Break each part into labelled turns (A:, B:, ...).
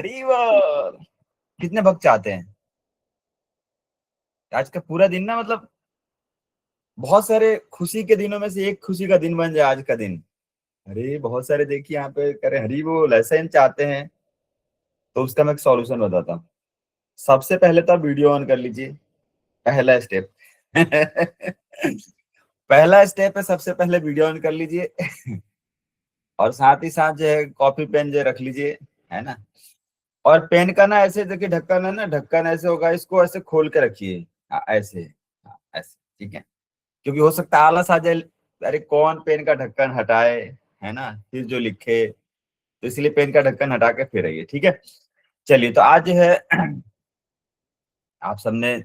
A: अरे वो कितने भक्त चाहते हैं आज का पूरा दिन ना, मतलब बहुत सारे खुशी के दिनों में से एक खुशी का दिन बन जाए आज का दिन। अरे बहुत सारे देखिए यहाँ पे करे हरी बोल ऐसे ही चाहते हैं। तो उसका मैं एक सॉल्यूशन बताता हूँ। सबसे पहले तो आप वीडियो ऑन कर लीजिए। पहला स्टेप पहला स्टेप है, सबसे पहले वीडियो ऑन कर लीजिए। और साथ ही साथ जो है कॉपी पेन जो रख लीजिए, है ना। और पेन का ना ऐसे देखिए, ढक्कन है ना, ढक्कन ऐसे होगा, इसको ऐसे खोल के रखिए। ऐसे, ऐसे, ठीक है। क्योंकि हो सकता है आलस आ जाए, अरे कौन पेन का ढक्कन हटाए, है ना, फिर जो लिखे। तो इसलिए पेन का ढक्कन हटा के फिर रहिए, ठीक है। चलिए, तो आज जो है आप सबने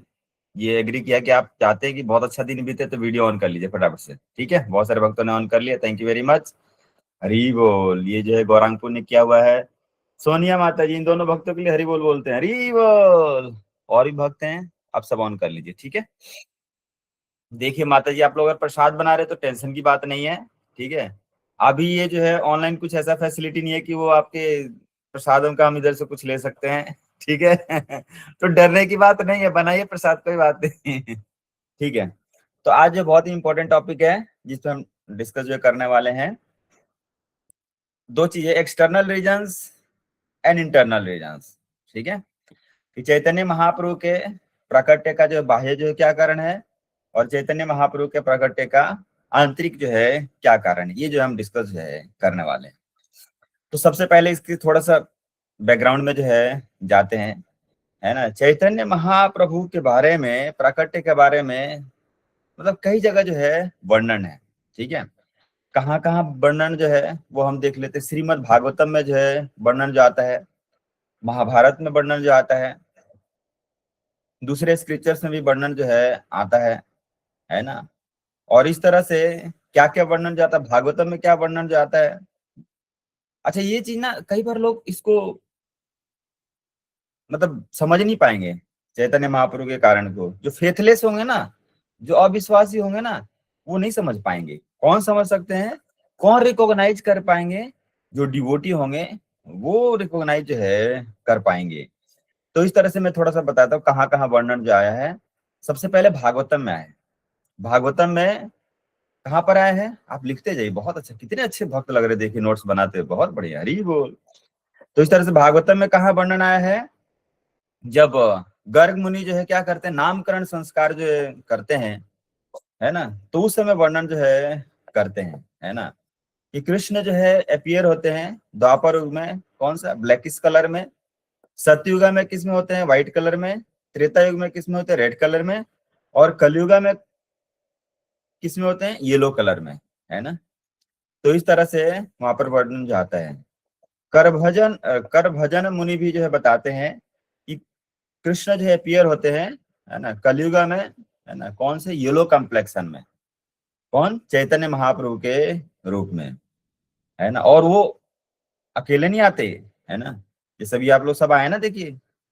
A: ये एग्री किया कि आप चाहते हैं कि बहुत अच्छा दिन बीते, तो वीडियो ऑन कर लीजिए फटाफट से, ठीक है। बहुत सारे भक्तों ने ऑन कर लिया, थैंक यू वेरी मच। हरी बोल। ये जो है गौरांगपुर ने किया हुआ है। सोनिया माता जी, इन दोनों भक्तों के लिए हरी बोल बोलते हैं, हरी बोल। और भी भक्त हैं, आप सब ऑन कर लीजिए, ठीक है। देखिए माता जी, आप लोग अगर प्रसाद बना रहे तो टेंशन की बात नहीं है, ठीक है। अभी ये जो है ऑनलाइन कुछ ऐसा फैसिलिटी नहीं है कि वो आपके प्रसादों का हम इधर से कुछ ले सकते हैं, ठीक है। तो डरने की बात नहीं है, बनाइए प्रसाद, कोई बात नहीं। ठीक है। तो आज जो बहुत ही इंपॉर्टेंट टॉपिक है जिस पर हम डिस्कस जो करने वाले हैं, दो चीजें, external reasons and internal reasons, ठीक है। कि चैतन्य महाप्रभु के प्राकट्य का जो बाह्य जो है क्या कारण है, और चैतन्य महाप्रभु के प्राकट्य का आंतरिक जो है क्या कारण है, ये जो हम डिस्कस जो है करने वाले हैं। तो सबसे पहले इसकी थोड़ा सा बैकग्राउंड में जो है जाते हैं, है ना। चैतन्य महाप्रभु के बारे में, प्राकट्य के बारे में, मतलब कई जगह जो है वर्णन है, ठीक है। कहाँ कहाँ वर्णन जो है वो हम देख लेते हैं। श्रीमद् भागवतम में जो है वर्णन जो आता है, महाभारत में वर्णन जो आता है, दूसरे स्क्रिप्चर्स में भी वर्णन जो है आता है ना। और इस तरह से क्या क्या वर्णन जाता है, भागवतम में क्या वर्णन जाता है। अच्छा, ये चीज ना कई बार लोग इसको मतलब समझ नहीं पाएंगे, चैतन्य महाप्रभु के कारण को। जो फेथलेस होंगे ना, जो अविश्वासी होंगे ना, वो नहीं समझ पाएंगे। कौन समझ सकते हैं, कौन रिकॉग्नाइज कर पाएंगे, जो डिवोटी होंगे वो रिकॉग्नाइज जो है कर पाएंगे। तो इस तरह से मैं थोड़ा सा बताता हूँ कहाँ कहाँ वर्णन जो आया है। सबसे पहले भागवतम में आया है। भागवतम में कहाँ पर आया है, आप लिखते जाइए। बहुत अच्छा, कितने अच्छे भक्त लग रहे, देखिए नोट्स बनाते हुए, बहुत बढ़िया, हरी बोल। तो इस तरह से भागवतम में कहाँ वर्णन आया है, जब गर्ग मुनि जो है क्या करते हैं, नामकरण संस्कार जो है करते हैं, है ना। तो उस समय वर्णन जो है करते हैं, है ना, कि कृष्ण जो है अपीयर होते हैं द्वापर युग में, कौन सा, ब्लैकिश कलर में। सतयुग में किस में होते हैं, व्हाइट कलर में। त्रेता युग में किस में होते हैं, रेड कलर में। और कलयुग में किस में होते हैं, येलो कलर में, है ना। तो इस तरह से वहां पर वर्णन जाता है। कर भजन मुनि भी जो है बताते हैं कि कृष्ण जो है अपीयर होते हैं, है ना, कलयुग में, है ना, कौन से, येलो कम्प्लेक्शन में, कौन, चैतन्य महाप्रभु के रूप में, है ना। और वो अकेले नहीं आते, है ना। ये सभी आप लोग सब आए ना, देखिए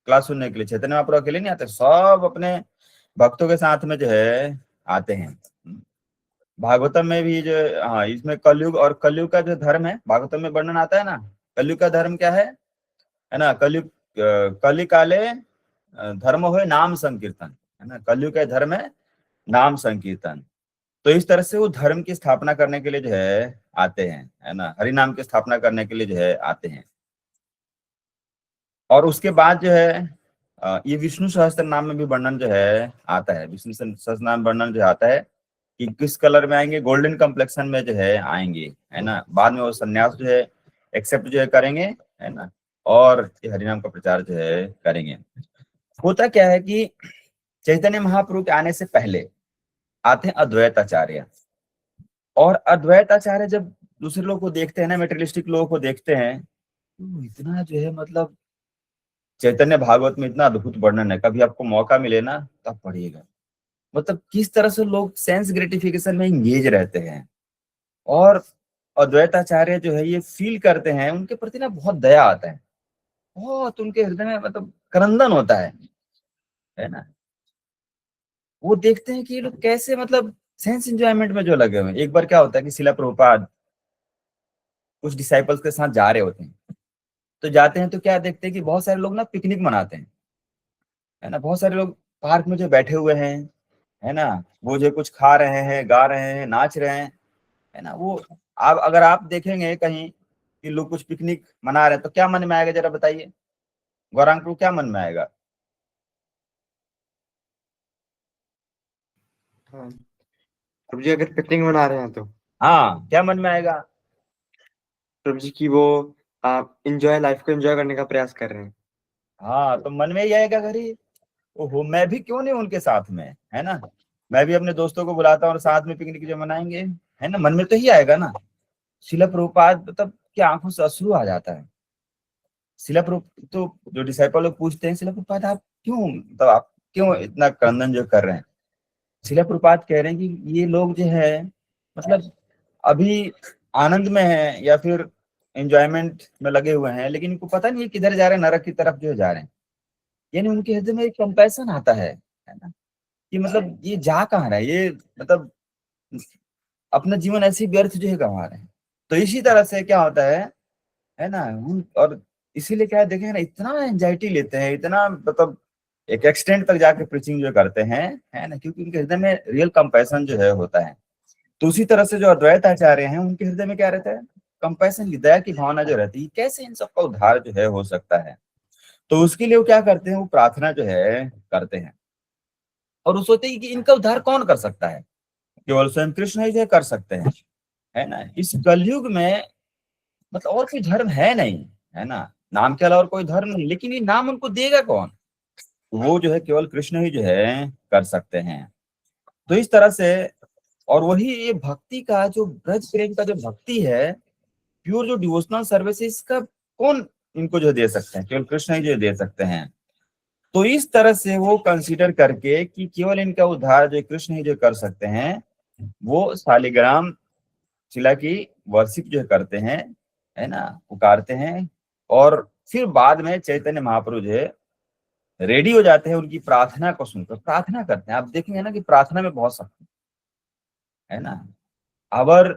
A: क्लास सुनने के लिए, चैतन्य महाप्रभु अकेले नहीं आते, सब अपने भक्तों के साथ में जो है आते हैं। भागवतम में भी जो, हाँ, इसमें कलयुग, और कलयुग का जो धर्म है भागवतम में वर्णन आता है ना। कलयुग का धर्म क्या है ना, कलयुग कलि काले धर्म हो नाम संकीर्तन, है ना। कलयुग का धर्म है नाम संकीर्तन। तो इस तरह से वो धर्म की स्थापना करने के लिए जो है आते हैं, है ना, हरि नाम की स्थापना करने के लिए जो है आते हैं। और उसके बाद जो है ये विष्णु सहस्त्र नाम में भी वर्णन जो है आता है। विष्णु सहस्त्र नाम वर्णन जो आता है कि किस कलर में आएंगे, गोल्डन कम्प्लेक्शन में जो है आएंगे, है ना। बाद में वो सन्यास जो है एक्सेप्ट जो है करेंगे, है ना। और ये हरिनाम का प्रचार जो है करेंगे। होता क्या है कि चैतन्य महाप्रभु के आने से पहले आते हैं अद्वैताचार्य। और अद्वैताचार्य जब दूसरे लोग को देखते हैं ना, मेटेरियलिस्टिक लोगों को देखते हैं, तो इतना जो है मतलब चैतन्य भागवत में इतना अद्भुत वर्णन है, कभी आपको मौका मिले ना तो आप पढ़िएगा। मतलब किस तरह से लोग सेंस ग्रेटिफिकेशन में इंगेज रहते हैं। और अद्वैताचार्य जो है ये फील करते हैं, उनके प्रति ना बहुत दया आता है, बहुत उनके हृदय में मतलब क्रंदन होता है ना। वो देखते हैं कि ये लोग कैसे मतलब सेंस एंजॉयमेंट में जो लगे हुए हैं। एक बार क्या होता है कि शिला प्रभुपाद कुछ डिसाइपल्स के साथ जा रहे होते हैं, तो जाते हैं तो क्या देखते हैं कि बहुत सारे लोग ना पिकनिक मनाते हैं, है ना। बहुत सारे लोग पार्क में जो बैठे हुए हैं, है ना, वो जो कुछ खा रहे हैं, गा रहे हैं, नाच रहे हैं, है ना। वो आप अगर आप देखेंगे कहीं कि लोग कुछ पिकनिक मना रहे हैं तो क्या मन में आएगा, जरा बताइए गौरांग को, क्या मन में आएगा?
B: हाँ, प्रभु जी अगर पिकनिक मना रहे हैं तो
A: हाँ, क्या मन में आएगा?
B: प्रभु जी की वो आप इंजॉय लाइफ को एंजॉय करने का प्रयास कर रहे हैं।
A: हाँ, तो मन में ही आएगा, घरी ओहो मैं भी क्यों नहीं उनके साथ में, है ना। मैं भी अपने दोस्तों को बुलाता हूँ और साथ में पिकनिक जो मनाएंगे, है ना। मन में तो ही आएगा ना। शिला प्रभुपाद मतलब की आंखों से अश्रु आ जाता है। शिला प्रभु तो जो डिसाइपल लोग पूछते हैं, शिला प्रभुपाद आप क्यों, मतलब आप क्यों इतना क्रंदन जो कर रहे हैं। शिला प्रभुपाद कह रहे हैं कि ये लोग जो है मतलब अभी आनंद में है या फिर एंजॉयमेंट में लगे हुए हैं, लेकिन इनको पता नहीं है किधर जा रहे हैं, नरक की तरफ जो जा रहे हैं। यानी उनके हृदय में एक कंपैशन आता है ना, कि मतलब ये जा कहाँ रहा है, ये मतलब अपना जीवन ऐसे ही व्यर्थ जो है गंवा रहे हैं। तो इसी तरह से क्या होता है ना। और इसीलिए क्या है, देखें ना, इतना एंजाइटी लेते हैं, इतना मतलब एक एक्सटेंड तक जाके प्रीचिंग जो करते हैं, है ना, क्योंकि उनके हृदय में रियल कंपैशन जो है होता है। तो उसी तरह से जो अद्वैत आचार्य हैं, उनके हृदय में क्या रहता है, कंपैशन की, दया की भावना जो रहती है, कैसे इन सबका उद्धार जो है हो सकता है। तो उसके लिए वो क्या करते हैं, वो प्रार्थना जो है करते हैं। और वो सोचते हैं कि इनका उद्धार कौन कर सकता है, केवल स्वयं कृष्ण ही जो कर सकते हैं, है ना। इस कलयुग में मतलब और कोई धर्म है नहीं, है ना। नाम के अलावा और कोई धर्म नहीं, लेकिन ये नाम उनको देगा कौन, वो जो है केवल कृष्ण ही जो है कर सकते हैं। तो इस तरह से, और वही ये भक्ति का जो ब्रज प्रेम का जो भक्ति है, प्योर जो डिवोशनल सर्विसेज का कौन इनको जो दे सकते हैं, केवल कृष्ण ही जो दे सकते हैं। तो इस तरह से वो कंसीडर करके कि केवल इनका उद्धार जो कृष्ण ही जो कर सकते हैं, वो शालिग्राम शिला की वर्शिप जो करते हैं, है ना, पुकारते हैं। और फिर बाद में चैतन्य महाप्रभु जो है रेडी हो जाते हैं उनकी प्रार्थना को सुनकर, प्रार्थना करते हैं। आप देखेंगे ना कि प्रार्थना में बहुत शक्ति है ना। Our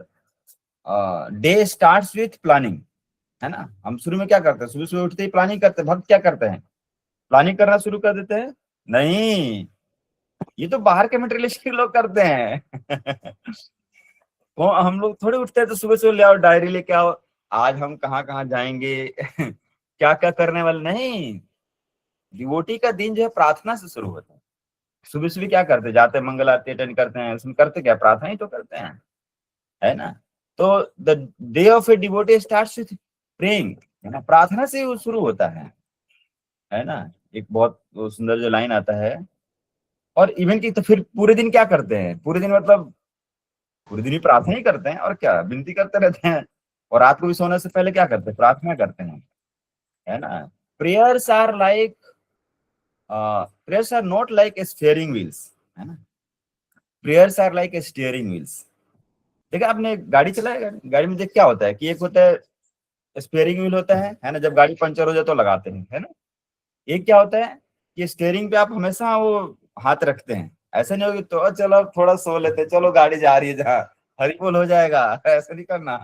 A: day starts with planning, है ना। हम शुरू में क्या करते हैं, सुबह सुबह उठते ही प्लानिंग करते हैं। भक्त क्या करते हैं, प्लानिंग करना शुरू कर देते हैं? नहीं, ये तो बाहर के मटेरियलिस्टिक लोग करते हैं। वो हम लोग थोड़े उठते हैं तो सुबह सुबह ले आओ डायरी लेके आओ, आज हम कहाँ कहाँ जाएंगे, क्या क्या करने वाले, नहीं। डिवोटी का दिन जो है प्रार्थना से शुरू होता है। सुबह सुबह क्या करते हैं, जाते हैं मंगल आरती अटेंड करते हैं, उसमें करते क्या, प्रार्थना ही तो करते हैं, है ना। तो the day of a devotee starts with praying, है ना, प्रार्थना से ही वो शुरू होता है ना। एक बहुत वो सुंदर जो लाइन आता है। और इवन की तो फिर पूरे दिन क्या करते हैं, पूरे दिन मतलब पूरे दिन ही प्रार्थना ही करते हैं, और क्या विनती करते रहते हैं। और रात को भी सोने से पहले क्या करते हैं, प्रार्थना करते हैं, है ना। Prayers are like prayers are not like steering wheels, है ना। Prayers are like steering wheels. देखिए आपने गाड़ी चलाया, गाड़ी में देख क्या होता है कि एक होता है स्टीयरिंग व्हील होता है ना, जब गाड़ी पंचर हो जाए तो लगाते हैं, है ना। एक क्या होता है कि स्टीयरिंग पे आप हमेशा वो हाथ रखते हैं, ऐसा नहीं होगी तो चलो थोड़ा सो लेते हैं, चलो गाड़ी जा रही है जहाँ, हरी बोल हो जाएगा, ऐसा नहीं करना।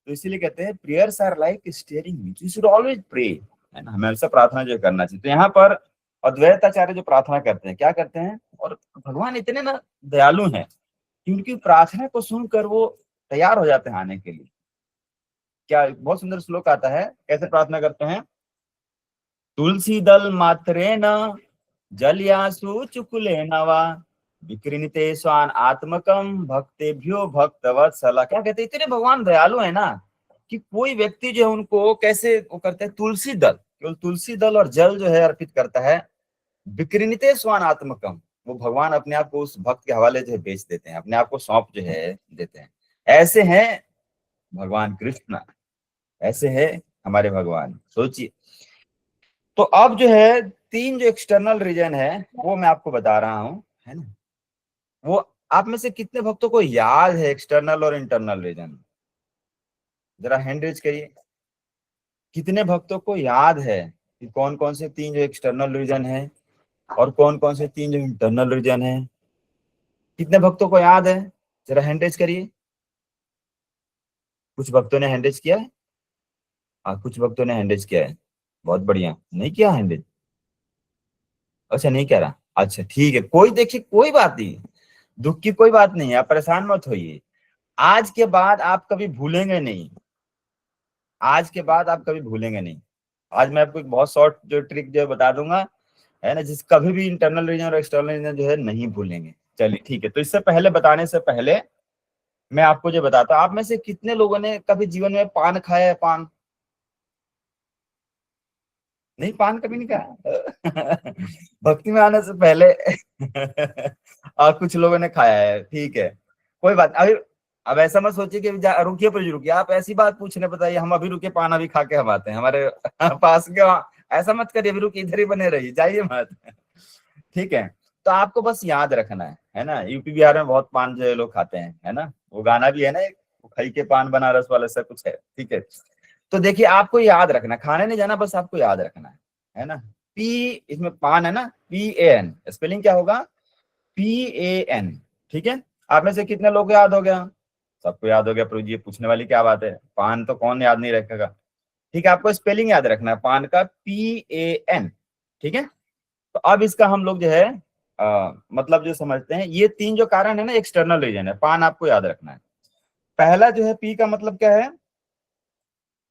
A: तो इसीलिए कहते हैं prayers are like steering wheel, you should always pray, है ना, हमेशा प्रार्थना जो करना चाहिए। तो यहाँ पर अद्वैत आचार्य जो प्रार्थना करते हैं, क्या करते हैं, और भगवान इतने ना दयालु हैं कि उनकी प्रार्थना को सुनकर वो तैयार हो जाते हैं आने के लिए। क्या बहुत सुंदर श्लोक आता है, कैसे प्रार्थना करते हैं, तुलसी दल मात्रे न जलयासु चुकुले नवा विकृणिते स्वान आत्मकम भक्तेभ्यो भक्तवत्सला। क्या कहते हैं, इतने भगवान दयालु है ना कि कोई व्यक्ति जो है उनको कैसे वो करते हैं, तुलसी दल, केवल तुलसी दल और जल जो है अर्पित करता है। विकृणिते स्वान आत्मकम, वो भगवान अपने आप को उस भक्त के हवाले जो है बेच देते हैं, अपने आप को सौंप जो है देते हैं। ऐसे हैं भगवान कृष्ण, ऐसे है हमारे भगवान, सोचिए। तो अब जो है तीन जो एक्सटर्नल रीजन है वो मैं आपको बता रहा हूं, है ना। वो आप में से कितने भक्तों को याद है, एक्सटर्नल और इंटरनल रीजन, जरा हैंड रेज करिए। कितने भक्तों को याद है कि कौन कौन से तीन जो एक्सटर्नल रीजन है और कौन कौन से तीन जो इंटरनल रीजन है, कितने भक्तों को याद है, जरा हैंड रेज करिए। कुछ भक्तों ने हैंड रेज किया है, कुछ भक्तों ने हैंडेज किया है, बहुत बढ़िया। नहीं किया हैंडेज? अच्छा नहीं कह रहा, अच्छा ठीक है, कोई देखिए कोई बात नहीं, दुख की कोई बात नहीं है, आप परेशान मत होइए। आज के बाद आप कभी भूलेंगे नहीं, आज के बाद आप कभी भूलेंगे नहीं। आज मैं आपको एक बहुत शॉर्ट जो ट्रिक जो बता दूंगा, है ना, जिस कभी भी इंटरनल रीजन और एक्सटर्नल रीजन जो है नहीं भूलेंगे। चलिए ठीक है, तो इससे पहले बताने से पहले मैं आपको जो बताता हूँ, आप में से कितने लोगों ने कभी जीवन में पान खाया है? पान नहीं, पान कभी नहीं खाया भक्ति में आने से पहले कुछ लोगों ने खाया है, ठीक है, कोई बात अभी। अब ऐसा मत सोचिए कि रुकिए पर रुकिए, आप ऐसी बात पूछने बताइए, हम अभी रुके पान अभी खा के हम आते हैं हमारे पास के वहाँ। ऐसा मत करिए, अभी रुकिए, इधर ही बने रहिए, जाइए मत ठीक है। तो आपको बस याद रखना है ना, यूपी बिहार में बहुत पान जो है लोग खाते हैं, है ना, वो गाना भी है ना एक, खाई के पान बनारस वाला सा कुछ है, ठीक है। तो देखिए आपको याद रखना, खाने नहीं जाना, बस आपको याद रखना है ना। पी, इसमें पान है ना, PAN, स्पेलिंग क्या होगा? PAN, ठीक है। आप में से कितने लोग को याद हो गया? सबको याद हो गया, प्रभु जी पूछने वाली क्या बात है, पान तो कौन याद नहीं रखेगा। ठीक है, आपको स्पेलिंग याद रखना है पान का, PAN, ठीक है। तो अब इसका हम लोग जो है मतलब जो समझते हैं, ये तीन जो कारण है ना, एक्सटर्नल रीजन है, पान आपको याद रखना है। पहला जो है पी का मतलब क्या है?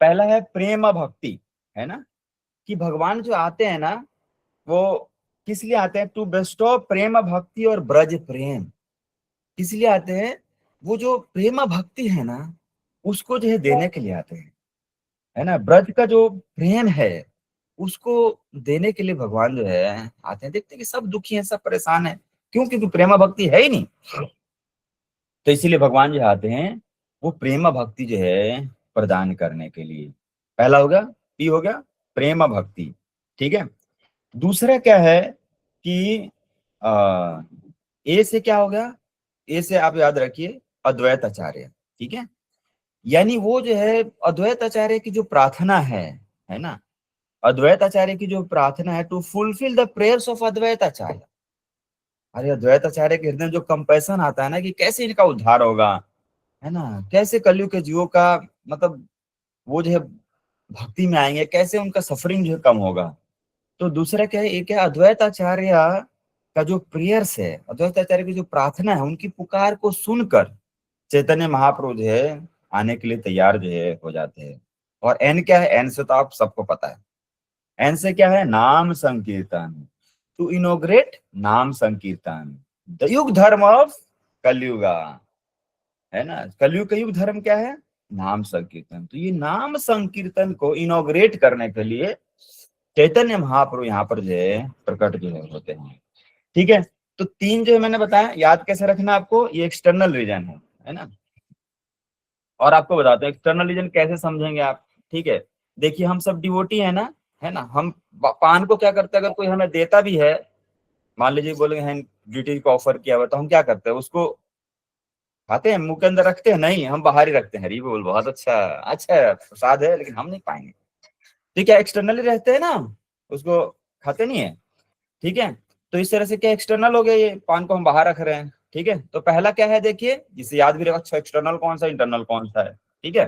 A: पहला है प्रेम भक्ति, है ना, कि भगवान जो आते हैं ना, वो किस लिए आते हैं? टू बेस्टो प्रेम भक्ति और ब्रज प्रेम, किस लिए आते हैं? वो जो प्रेम भक्ति है ना, उसको जो है देने के लिए आते हैं, है ना, ब्रज का जो प्रेम है उसको देने के लिए भगवान जो है आते हैं। देखते हैं कि सब दुखी हैं, सब परेशान हैं, क्यों? क्योंकि प्रेम भक्ति है ही नहीं, तो इसीलिए भगवान जो आते हैं वो प्रेम भक्ति जो है प्रदान करने के लिए। पहला हो गया, पी हो गया, प्रेम भक्ति, ठीक है। दूसरा क्या है कि आ, ए से क्या हो गया? ए से आप याद रखिए, अद्वैत आचार्य, ठीक है। यानी वो जो है अद्वैत आचार्य की जो प्रार्थना है ना, अद्वैत आचार्य की जो प्रार्थना है, to fulfil the prayers of Advaita Acharya. अरे अद्वैत आचार्य के हृदय में जो कंपैशन आता है ना, कि कैसे इनका उद्धार होगा, है ना, कैसे कलयुग के जीवों का मतलब वो जो है भक्ति में आएंगे, कैसे उनका सफरिंग जो है कम होगा। तो दूसरा क्या है, एक है अद्वैत आचार्य का जो प्रेयर्स है, अद्वैत आचार्य की जो प्रार्थना है, उनकी पुकार को सुनकर चैतन्य महाप्रभु जो है आने के लिए तैयार जो है हो जाते हैं। और एन क्या है? एन से तो आप सबको पता है, एन से क्या है? नाम संकीर्तन, टू इनोग्रेट नाम संकीर्तन, द युग धर्म ऑफ कलयुगा, है ना। कलयुग का युग धर्म क्या है? नाम संकीर्तन। तो ये नाम संकीर्तन को इनोग्रेट करने के लिए चैतन्य महाप्रभु यहाँ पर जो है प्रकट जो है होते हैं, ठीक है। तो तीन जो है मैंने बताया, याद कैसे रखना आपको, ये एक्सटर्नल रीजन है ना। और आपको बताते हैं एक्सटर्नल रीजन कैसे समझेंगे आप, ठीक है। देखिए हम सब डिवोटी है ना, है ना, हम पान को क्या करते हैं, अगर कोई हमें देता भी है, मान लीजिए बोले हैं ड्यूटी को ऑफर किया हुआ, तो हम क्या करते हैं, उसको खाते हैं, मुंह के अंदर रखते हैं? नहीं, हम बाहर ही रखते हैं, हरी बोल, बहुत अच्छा, अच्छा प्रसाद है, लेकिन हम नहीं पाएंगे। ठीक है, एक्सटर्नली रहते हैं ना, उसको खाते नहीं है, ठीक है। तो इस तरह से क्या एक्सटर्नल हो गया, ये पान को हम बाहर रख रहे हैं, ठीक है। तो पहला क्या है देखिए, जिसे याद भी रखा, अच्छा एक्सटर्नल कौन सा, इंटरनल कौन सा है, ठीक है।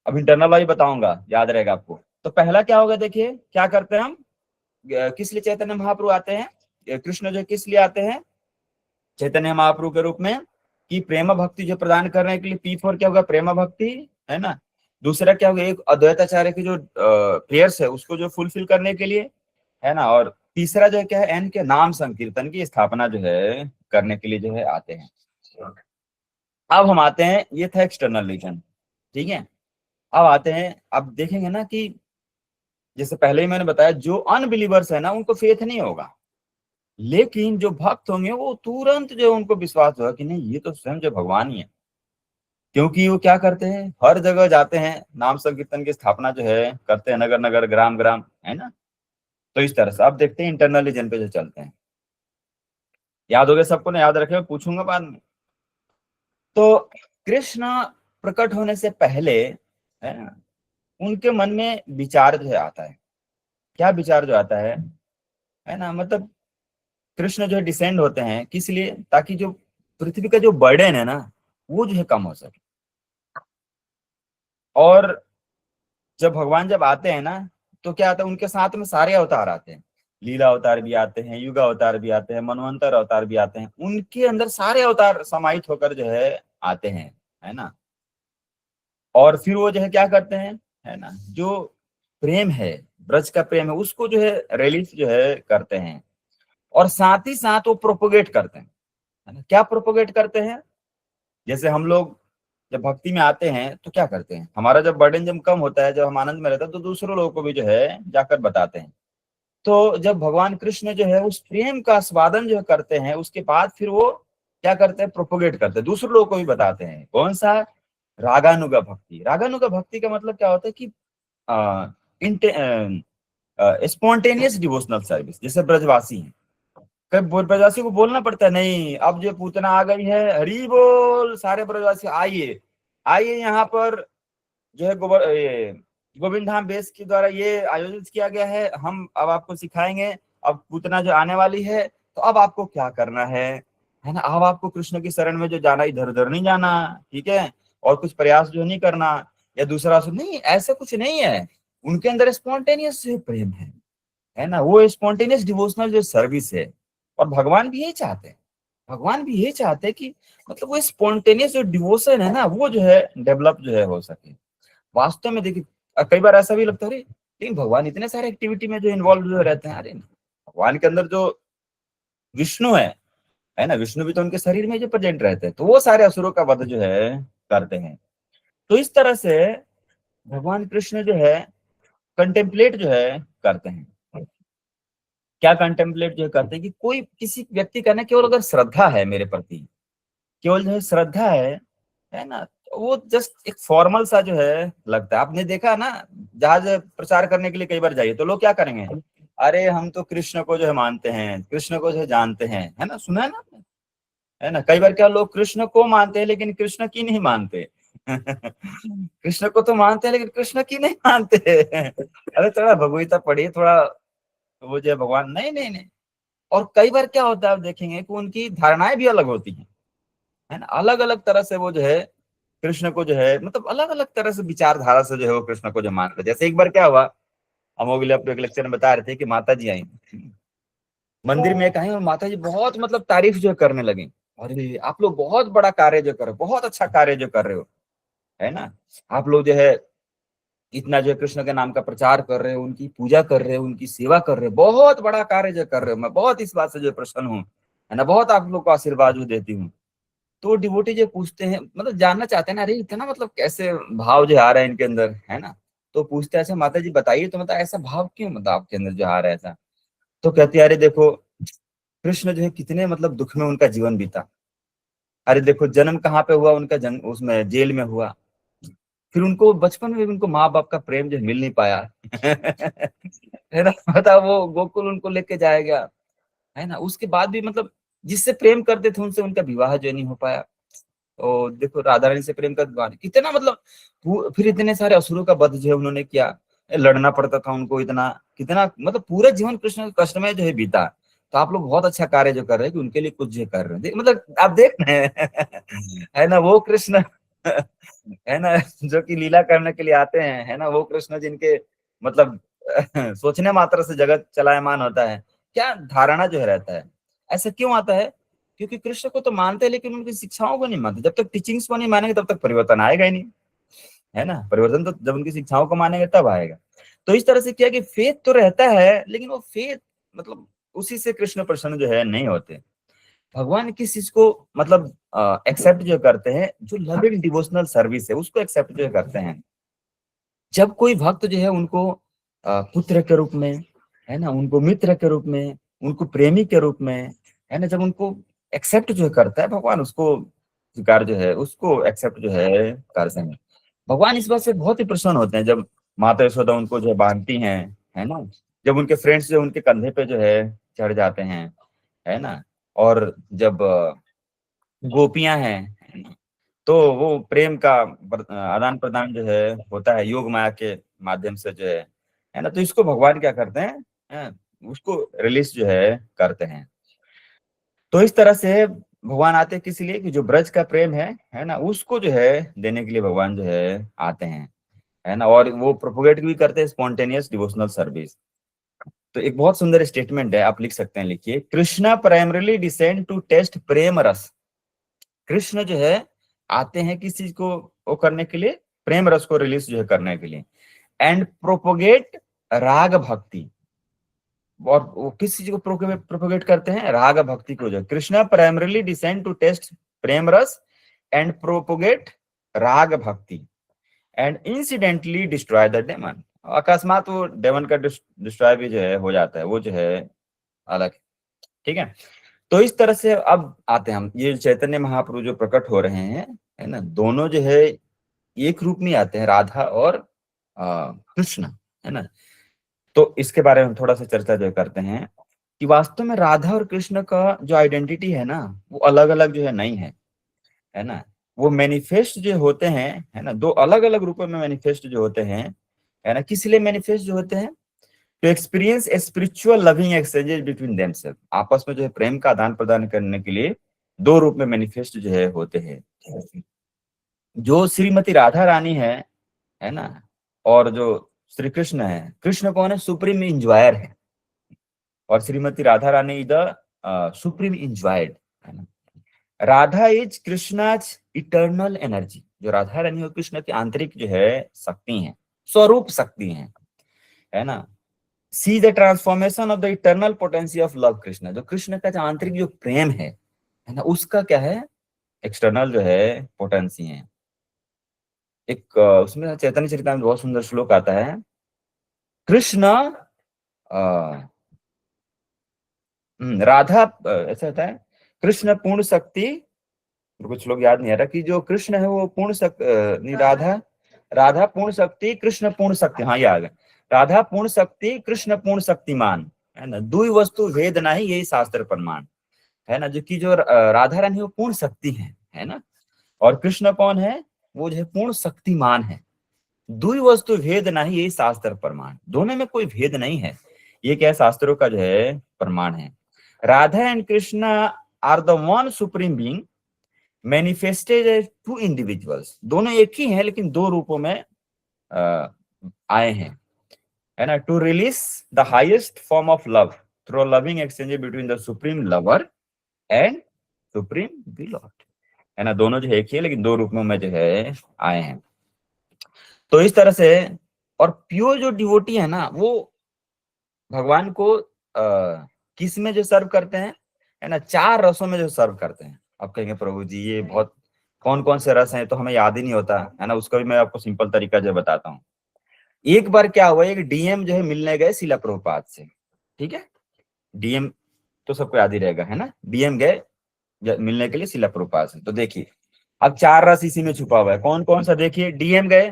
A: अब इंटरनल वाली बताऊंगा, याद रहेगा आपको। तो पहला क्या होगा, देखिए क्या करते हैं हम, किस लिए चैतन्य महाप्रभु आते हैं, कृष्ण जो किस लिए आते हैं चैतन्य महाप्रभु के रूप में, कि प्रेम भक्ति जो प्रदान करने के लिए, पी फॉर क्या होगा, प्रेम भक्ति, है ना। दूसरा क्या होगा, एक अद्वैताचार्य की जो प्रेयर्स है उसको जो फुलफिल करने के लिए, है ना। और तीसरा जो है क्या है, एन के नाम संकीर्तन की स्थापना जो है करने के लिए जो है आते हैं। अब हम आते हैं, ये था एक्सटर्नल रीजन, ठीक है। अब आते हैं, अब देखेंगे ना कि जैसे पहले ही मैंने बताया, जो अनबिलीवर्स है ना उनको फेथ नहीं होगा, लेकिन जो भक्त होंगे वो तुरंत जो उनको विश्वास होगा कि नहीं ये तो स्वयं जो भगवान ही है, क्योंकि वो क्या करते हैं, हर जगह जाते हैं, नाम संकीर्तन की स्थापना जो है करते हैं, नगर नगर ग्राम ग्राम, है ना। तो इस तरह से अब देखते हैं इंटरनल रीजन पे जो चलते हैं। याद हो गया सबको ना, याद रखे, पूछूंगा बाद में। तो कृष्ण प्रकट होने से पहले, है ना, उनके मन में विचार जो है आता है, क्या विचार जो आता है ना, मतलब कृष्ण जो है डिसेंड होते हैं किस लिए, ताकि जो पृथ्वी का जो बर्डन है ना वो जो है कम हो सके। और जब भगवान जब आते हैं ना, तो क्या आता है, उनके साथ में सारे अवतार आते हैं, लीला अवतार भी आते हैं, युग अवतार भी आते हैं, मनवंतर अवतार भी आते हैं, उनके अंदर सारे अवतार समाहित होकर जो है आते हैं, है ना। और फिर वो जो है क्या करते हैं, है ना, जो प्रेम है, ब्रज का प्रेम है, उसको जो है रिलीज जो है करते हैं। और साथ ही साथ वो प्रोपोगेट करते हैं, है ना। क्या प्रोपोगेट करते हैं, जैसे हम लोग जब भक्ति में आते हैं तो क्या करते हैं, हमारा जब बर्डन जब कम होता है, जब हम आनंद में रहते हैं, तो दूसरों लोगों को भी जो है जाकर बताते हैं। तो जब भगवान कृष्ण जो है उस प्रेम का स्वादन जो करते हैं, उसके बाद फिर वो क्या करते हैं, प्रोपोगेट करते हैं, दूसरों लोगों को भी बताते हैं। कौन सा, रागानुगा भक्ति। रागानुगा भक्ति का मतलब क्या होता है कि स्पॉन्टेनियस डिवोशनल सर्विस। जैसे ब्रजवासी हैं, कई ब्रजवासी को बोलना पड़ता है, नहीं अब जो पूतना आ गई है, हरी बोल, सारे ब्रजवासी आइए आइए, यहाँ पर जो है गोविंद धाम बेस के द्वारा ये आयोजित किया गया है, हम अब आपको सिखाएंगे, अब पूतना जो आने वाली है, तो अब आपको क्या करना है ना, अब आपको कृष्ण की शरण में जो जाना, इधर उधर नहीं जाना, ठीक है, और कुछ प्रयास जो नहीं करना, या दूसरा नहीं, ऐसा कुछ नहीं है। उनके अंदर स्पॉन्टेनियस प्रेम है ना, वो स्पॉन्टेनियस डिवोशनल जो सर्विस है। और भगवान भी यही चाहते हैं, भगवान भी यही चाहते हैं कि मतलब वो स्पॉन्टेनियस जो डिवोशन है ना, वो जो है डेवलप जो है हो सके। वास्तव में देखिए, कई बार ऐसा भी लगता है, अरे लेकिन भगवान इतने सारे एक्टिविटी में जो इन्वॉल्व जो रहते हैं, अरे भगवान के अंदर जो विष्णु है ना, विष्णु भी तो उनके शरीर में जो प्रेजेंट रहते हैं, तो वो सारे असुरों का वध जो है करते हैं। तो इस तरह से भगवान कृष्ण जो है कंटेम्पलेट जो है करते हैं। क्या कंटेम्पलेट जो करते हैं, कि कोई किसी व्यक्ति का ना केवल अगर श्रद्धा है मेरे प्रति, केवल जो है श्रद्धा है ना, तो वो जस्ट एक फॉर्मल सा जो है लगता है। आपने देखा ना, जहाज प्रचार करने के लिए कई बार जाइए तो लोग क्या करेंगे, अरे हम तो कृष्ण को जो है मानते हैं, कृष्ण को जो है जानते हैं, है ना, सुना है ना आपने? है ना, कई बार क्या लोग कृष्ण को मानते हैं लेकिन कृष्ण की नहीं मानते। कृष्ण को तो मानते हैं लेकिन कृष्ण की नहीं मानते। अरे थोड़ा भगवगीता पढ़िए, थोड़ा वो जो है भगवान, नहीं नहीं नहीं। और कई बार क्या होता है, आप देखेंगे कि उनकी धारणाएं भी अलग होती हैं, है ना, अलग अलग तरह से वो जो है कृष्ण को जो है, मतलब अलग अलग तरह से विचारधारा से जो है वो कृष्ण को जो मानते हैं। जैसे एक बार क्या हुआ, हम लोग एक लेक्चर में बता रहे थे कि माता जी आई मंदिर में, कहीं और माता जी बहुत मतलब तारीफ जो करने लगी, अरे आप लोग बहुत बड़ा कार्य जो कर रहे हो, बहुत अच्छा कार्य जो कर रहे हो, है ना, आप लोग जो है इतना जो है कृष्ण के नाम का प्रचार कर रहे हो, उनकी पूजा कर रहे हो, उनकी सेवा कर रहे हो, बहुत बड़ा कार्य जो कर रहे हो, मैं बहुत इस बात से जो प्रसन्न हूँ, है ना, बहुत आप लोग को आशीर्वाद जो देती हूँ। तो डिवोटी जो पूछते हैं, मतलब जानना चाहते हैं ना, अरे इतना मतलब कैसे भाव जो आ रहा है इनके अंदर, है ना। तो पूछते हैं, ऐसा माता जी बताइए, तो मतलब ऐसा भाव क्यों, मतलब आपके अंदर जो आ रहा है ऐसा। तो कहती है, अरे देखो कृष्ण जो है कितने मतलब दुख में उनका जीवन बीता। अरे देखो जन्म कहाँ पे हुआ उनका, जन्म उसमें जेल में हुआ, फिर उनको बचपन में भी उनको माँ बाप का प्रेम जो मिल नहीं पाया। है ना, पता वो गोकुल उनको लेके जाएगा, है ना, उसके बाद भी मतलब जिससे प्रेम करते थे उनसे उनका विवाह जो नहीं हो पाया। तो देखो राधा रानी से प्रेम का कितना मतलब, फिर इतने सारे असुरों का वध जो है उन्होंने किया, लड़ना पड़ता था उनको इतना, कितना मतलब पूरा जीवन कृष्ण के कष्ट में जो है बीता। तो आप लोग बहुत अच्छा कार्य जो कर रहे हैं कि उनके लिए कुछ जो कर रहे हैं, मतलब आप देख रहे हैं। है ना, वो कृष्ण, है ना, जो कि लीला करने के लिए आते हैं, है ना, वो कृष्ण जिनके मतलब सोचने मात्र से जगत चलायमान होता है। क्या धारणा जो है रहता है, ऐसा क्यों आता है, क्योंकि कृष्ण को तो मानते हैं लेकिन उनकी शिक्षाओं को नहीं मानते। जब तक टीचिंग्स को नहीं मानेंगे तब तक परिवर्तन आएगा ही नहीं, है ना। परिवर्तन तो जब उनकी शिक्षाओं को मानेंगे तब आएगा। तो इस तरह से क्या कि फेथ तो रहता है, लेकिन वो फेथ मतलब उसी से कृष्ण प्रसन्न जो है नहीं होते। भगवान किस चीज को मतलब एक्सेप्ट जो करते हैं, जो लविंग डिवोशनल सर्विस है उसको एक्सेप्ट जो करते हैं। जब कोई भक्त जो है उनको पुत्र के रूप में, है ना, उनको मित्र के रूप में, उनको प्रेमी के रूप में, है ना, जब उनको एक्सेप्ट जो करता है भगवान, उसको स्वीकार जो है, उसको एक्सेप्ट जो है करते हैं। भगवान इस बात से बहुत ही प्रसन्न होते हैं जब माता यशोदा उनको जो है बांधती हैं, है ना, जब उनके फ्रेंड्स जो उनके कंधे पे जो है चढ़ जाते हैं, है ना, और जब गोपियां हैं, तो वो प्रेम का आदान प्रदान जो है होता है योग माया के माध्यम से जो है ना, तो इसको भगवान क्या करते हैं, उसको रिलीज जो है करते हैं। तो इस तरह से भगवान आते हैं किस लिए, कि जो ब्रज का प्रेम है ना, उसको जो है देने के लिए भगवान जो है आते हैं। है ना, और वो प्रोपोगेट भी करते हैं स्पॉन्टेनियस डिवोशनल सर्विस। तो एक बहुत सुंदर स्टेटमेंट है, आप लिख सकते हैं, लिखिए, Krishna primarily descend to taste prem ras. Krishna जो है आते हैं किस चीज को वो करने के लिए, प्रेम रस को रिलीज जो है करने के लिए, एंड प्रोपोगेट राग भक्ति। और वो किस चीज को प्रोपोगेट करते हैं, राग भक्ति को। जो Krishna primarily descend to taste prem ras and propagate rag bhakti and incidentally destroy the demon. अकस्मात वो डेमन का डिस्ट्रॉय भी जो है हो जाता है, वो जो है अलग है। ठीक है, तो इस तरह से अब आते हैं हम, ये चैतन्य महाप्रभु जो प्रकट हो रहे हैं, है ना, दोनों जो है एक रूप में आते हैं, राधा और कृष्ण, है ना। तो इसके बारे में थोड़ा सा चर्चा जो करते हैं कि वास्तव में राधा और कृष्ण का जो आइडेंटिटी है ना, वो अलग अलग जो है नहीं है ना। वो मैनिफेस्ट जो होते हैं, है ना, दो अलग अलग रूपों में मैनिफेस्ट जो होते हैं, है ना, किस लिए मैनिफेस्ट जो होते हैं, to experience a spiritual loving exchanges between themselves. आपस में जो है प्रेम का आदान प्रदान करने के लिए दो रूप में मैनिफेस्ट जो है होते हैं। जो श्रीमती राधा रानी है ना, और जो श्री कृष्ण है, कृष्ण कौन है, सुप्रीम इंजॉयर है, और Shrimati Radha Rani is the supreme enjoyed, है ना। Radha is Krishna's eternal energy. जो राधा रानी और कृष्ण की आंतरिक जो है शक्ति है, स्वरूप शक्ति है ना। See the transformation of the eternal potency of love Krishna. जो कृष्ण का जो आंतरिक जो प्रेम है ना, उसका क्या है, एक्सटर्नल जो है पोटेंसी है। एक उसमें चैतन्य चरितामृत बहुत सुंदर श्लोक आता है, कृष्ण राधा ऐसा होता है, कृष्ण पूर्ण शक्ति, कुछ लोग याद नहीं आ रहा कि जो कृष्ण है वो पूर्ण शक्ति, नहीं, राधा, राधा पूर्ण शक्ति कृष्ण पूर्ण शक्ति, हाँ ये आ गया, राधा पूर्ण शक्ति कृष्ण पूर्ण शक्तिमान, है ना, दुई वस्तु भेद नहीं, यही शास्त्र प्रमाण, है ना। जो कि जो राधा रानी वो पूर्ण शक्ति है ना, और कृष्ण कौन है, वो जो है पूर्ण शक्तिमान है। दुई वस्तु भेद नहीं, यही शास्त्र प्रमाण, दोनों में कोई भेद नहीं है, ये क्या शास्त्रों का जो है प्रमाण है। Radha and Krishna are the one supreme being manifested as two individuals. दोनों एक ही हैं लेकिन दो रूपों में आए हैं, है ना, to release the highest form of love through loving exchange between the supreme lover and supreme beloved, है ना। दोनों जो है एक ही है लेकिन दो रूपों में जो है आए हैं। तो इस तरह से, और प्योर जो डिवोटी है ना, वो भगवान को किस में जो सर्व करते हैं, है ना, चार रसों में जो सर्व करते हैं। आप कहेंगे प्रभु जी ये बहुत कौन कौन से रस हैं, तो हमें याद ही नहीं होता, है ना। उसका भी मैं आपको सिंपल तरीका जो बताता हूँ। एक बार क्या हुआ, एक डीएम जो है मिलने गए शिला प्रभुपाद से, ठीक है, डीएम तो सबको याद ही रहेगा, है ना। डीएम गए मिलने के लिए शिला प्रभुपाद से। तो देखिए अब चार रस इसी में छुपा हुआ है, कौन कौन सा, देखिए डीएम गए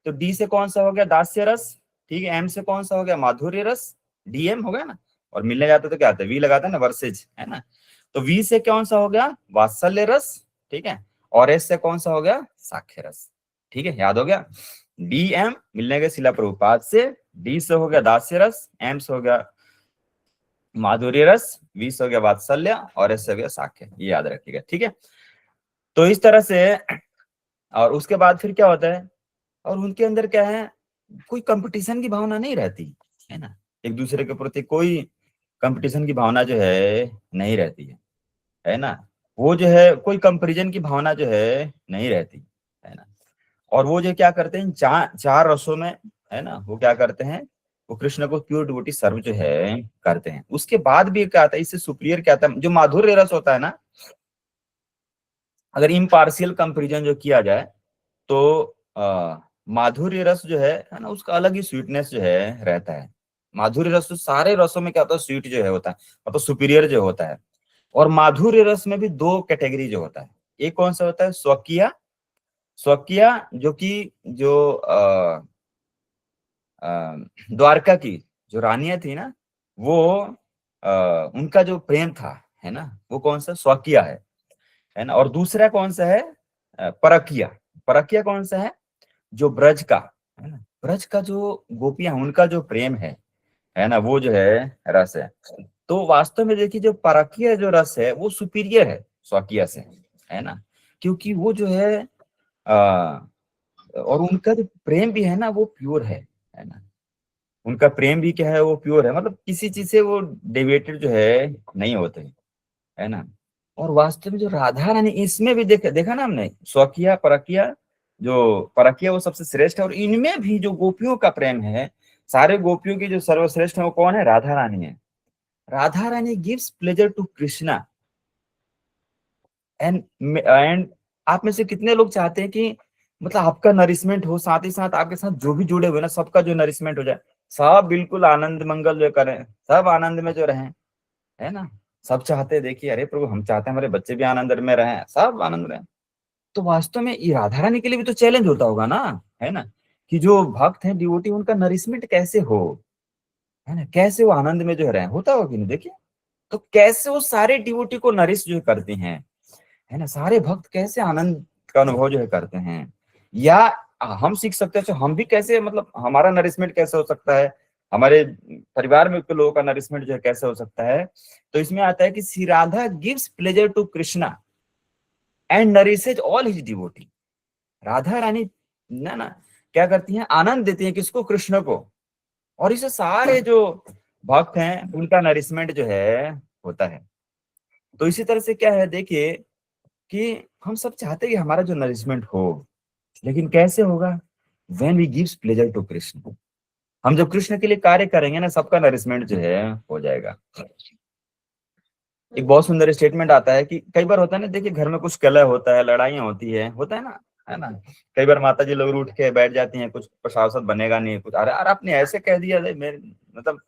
A: तो डी से कौन सा हो गया, दास्य रस, ठीक है, एम से कौन सा हो गया, माधुर्य रस, डीएम हो गया ना। और मिलने जाते तो क्या आता है, वी लगाता है ना, वर्सेज, है ना। तो वी से कौन सा हो गया, वात्सल्य रस, ठीक है, और एस से कौन सा हो गया, साक्ष्य रस, ठीक है, याद हो गया। डीएम मिलने गए शिला प्रभुपाद से, डी से हो गया दास्य रस, एम से हो गया माधुर्य रस, वी से हो गया वात्सल्य, और एस से हो गया साक्ष्य, ये याद रखिएगा, ठीक है। तो इस तरह से, और उसके बाद फिर क्या होता है, और उनके अंदर क्या है, कोई कंपटीशन की भावना नहीं रहती, है ना। एक दूसरे के प्रति कोई कंपटीशन की भावना जो है नहीं रहती है ना। वो जो है कोई कंपैरिजन की भावना जो है नहीं रहती, है ना। और वो जो क्या करते हैं, चार रसों में, है ना, वो क्या करते हैं, वो कृष्ण को प्योर डिवोटी सर्व जो है करते हैं। उसके बाद भी क्या आता है, इससे सुपीरियर क्या आता है, जो माधुर्य रस होता है ना, अगर इम्पार्शियल कंपैरिजन जो किया जाए तो माधुर्य रस जो है ना, उसका अलग ही स्वीटनेस जो है रहता है। माधुर्य रस तो सारे रसों में क्या होता है, स्वीट जो है होता है, मतलब सुपीरियर जो होता है। और माधुर्य रस में भी दो कैटेगरी जो होता है, एक कौन सा होता है, स्वकीय, स्वकीय जो कि जो द्वारका की जो रानियां थी ना, वो उनका जो प्रेम था, है ना, वो कौन सा, स्वकीय है ना। और दूसरा कौन सा है, परकीय। परकीय कौन सा है, जो ब्रज का, है ना, ब्रज का जो गोपियां उनका जो प्रेम है ना, वो जो है रस है। तो वास्तव में देखिए जो परकीय जो रस है वो सुपीरियर है स्वकीय से, है ना, क्योंकि वो जो है और उनका जो प्रेम भी है ना वो प्योर है ना। उनका प्रेम भी क्या है, वो प्योर है, मतलब किसी चीज से वो डेविएटेड जो है नहीं होते, है ना। और वास्तव में जो राधा रानी, इसमें भी देखा देखा ना हमने, स्वकीय परकीय, जो परकीय वो सबसे श्रेष्ठ है, और इनमें भी जो गोपियों का प्रेम है, सारे गोपियों की जो सर्वश्रेष्ठ है वो कौन है, राधा रानी है। Radha Rani gives pleasure to Krishna, and आप में से कितने लोग चाहते हैं कि मतलब आपका नरिशमेंट हो, साथ ही साथ आपके साथ जो भी जुड़े हुए ना सबका जो नरिशमेंट हो जाए, सब बिल्कुल आनंद मंगल जो करें, सब आनंद में जो रहें, है ना। सब चाहते हैं, देखिए अरे प्रभु हम चाहते हैं हमारे बच्चे भी आनंद में रहें, सब आनंद में रहें। तो वास्तव में ये राधा रानी के लिए भी तो चैलेंज होता होगा ना, है ना, कि जो भक्त हैं डिवोटी, उनका नरिशमेंट कैसे हो, है ना, कैसे वो आनंद में जो रहे, होता होगा कि नहीं, देखिए। तो कैसे वो सारे डिवोटी को नरिश जो करती हैं, है ना, सारे भक्त कैसे आनंद का अनुभव जो है करते हैं, या हम सीख सकते हैं तो हम भी कैसे, मतलब हमारा नरिशमेंट कैसे हो सकता है, हमारे परिवार में के लोगों का नरिशमेंट जो है कैसे हो सकता है। तो इसमें आता है कि Shri Radha gives pleasure to Krishna and nourishes all his devotee. Radha Rani ना ना क्या करती हैं, आनंद देती हैं किसको, कृष्ण को, और इसे सारे जो भक्त हैं उनका नरिशमेंट जो है होता है। तो इसी तरह से क्या है, देखिए कि हम सब चाहते हैं कि हमारा जो नरिशमेंट हो, लेकिन कैसे होगा, when we gives pleasure to Krishna. हम जब कृष्ण के लिए कार्य करेंगे ना, सबका नरिशमेंट जो है हो जाएगा। एक बहुत सुंदर स्टेटमेंट आता है कि कई बार होता है ना, देखिए घर में कुछ कलह होता है, लड़ाइयाँ होती है, होता है ना, है ना। कई बार माता जी लोग उठ के बैठ जाती हैं, कुछ प्रशासन बनेगा नहीं, कुछ अरे अरे आपने ऐसे कह दिया, अरे मेरे मतलब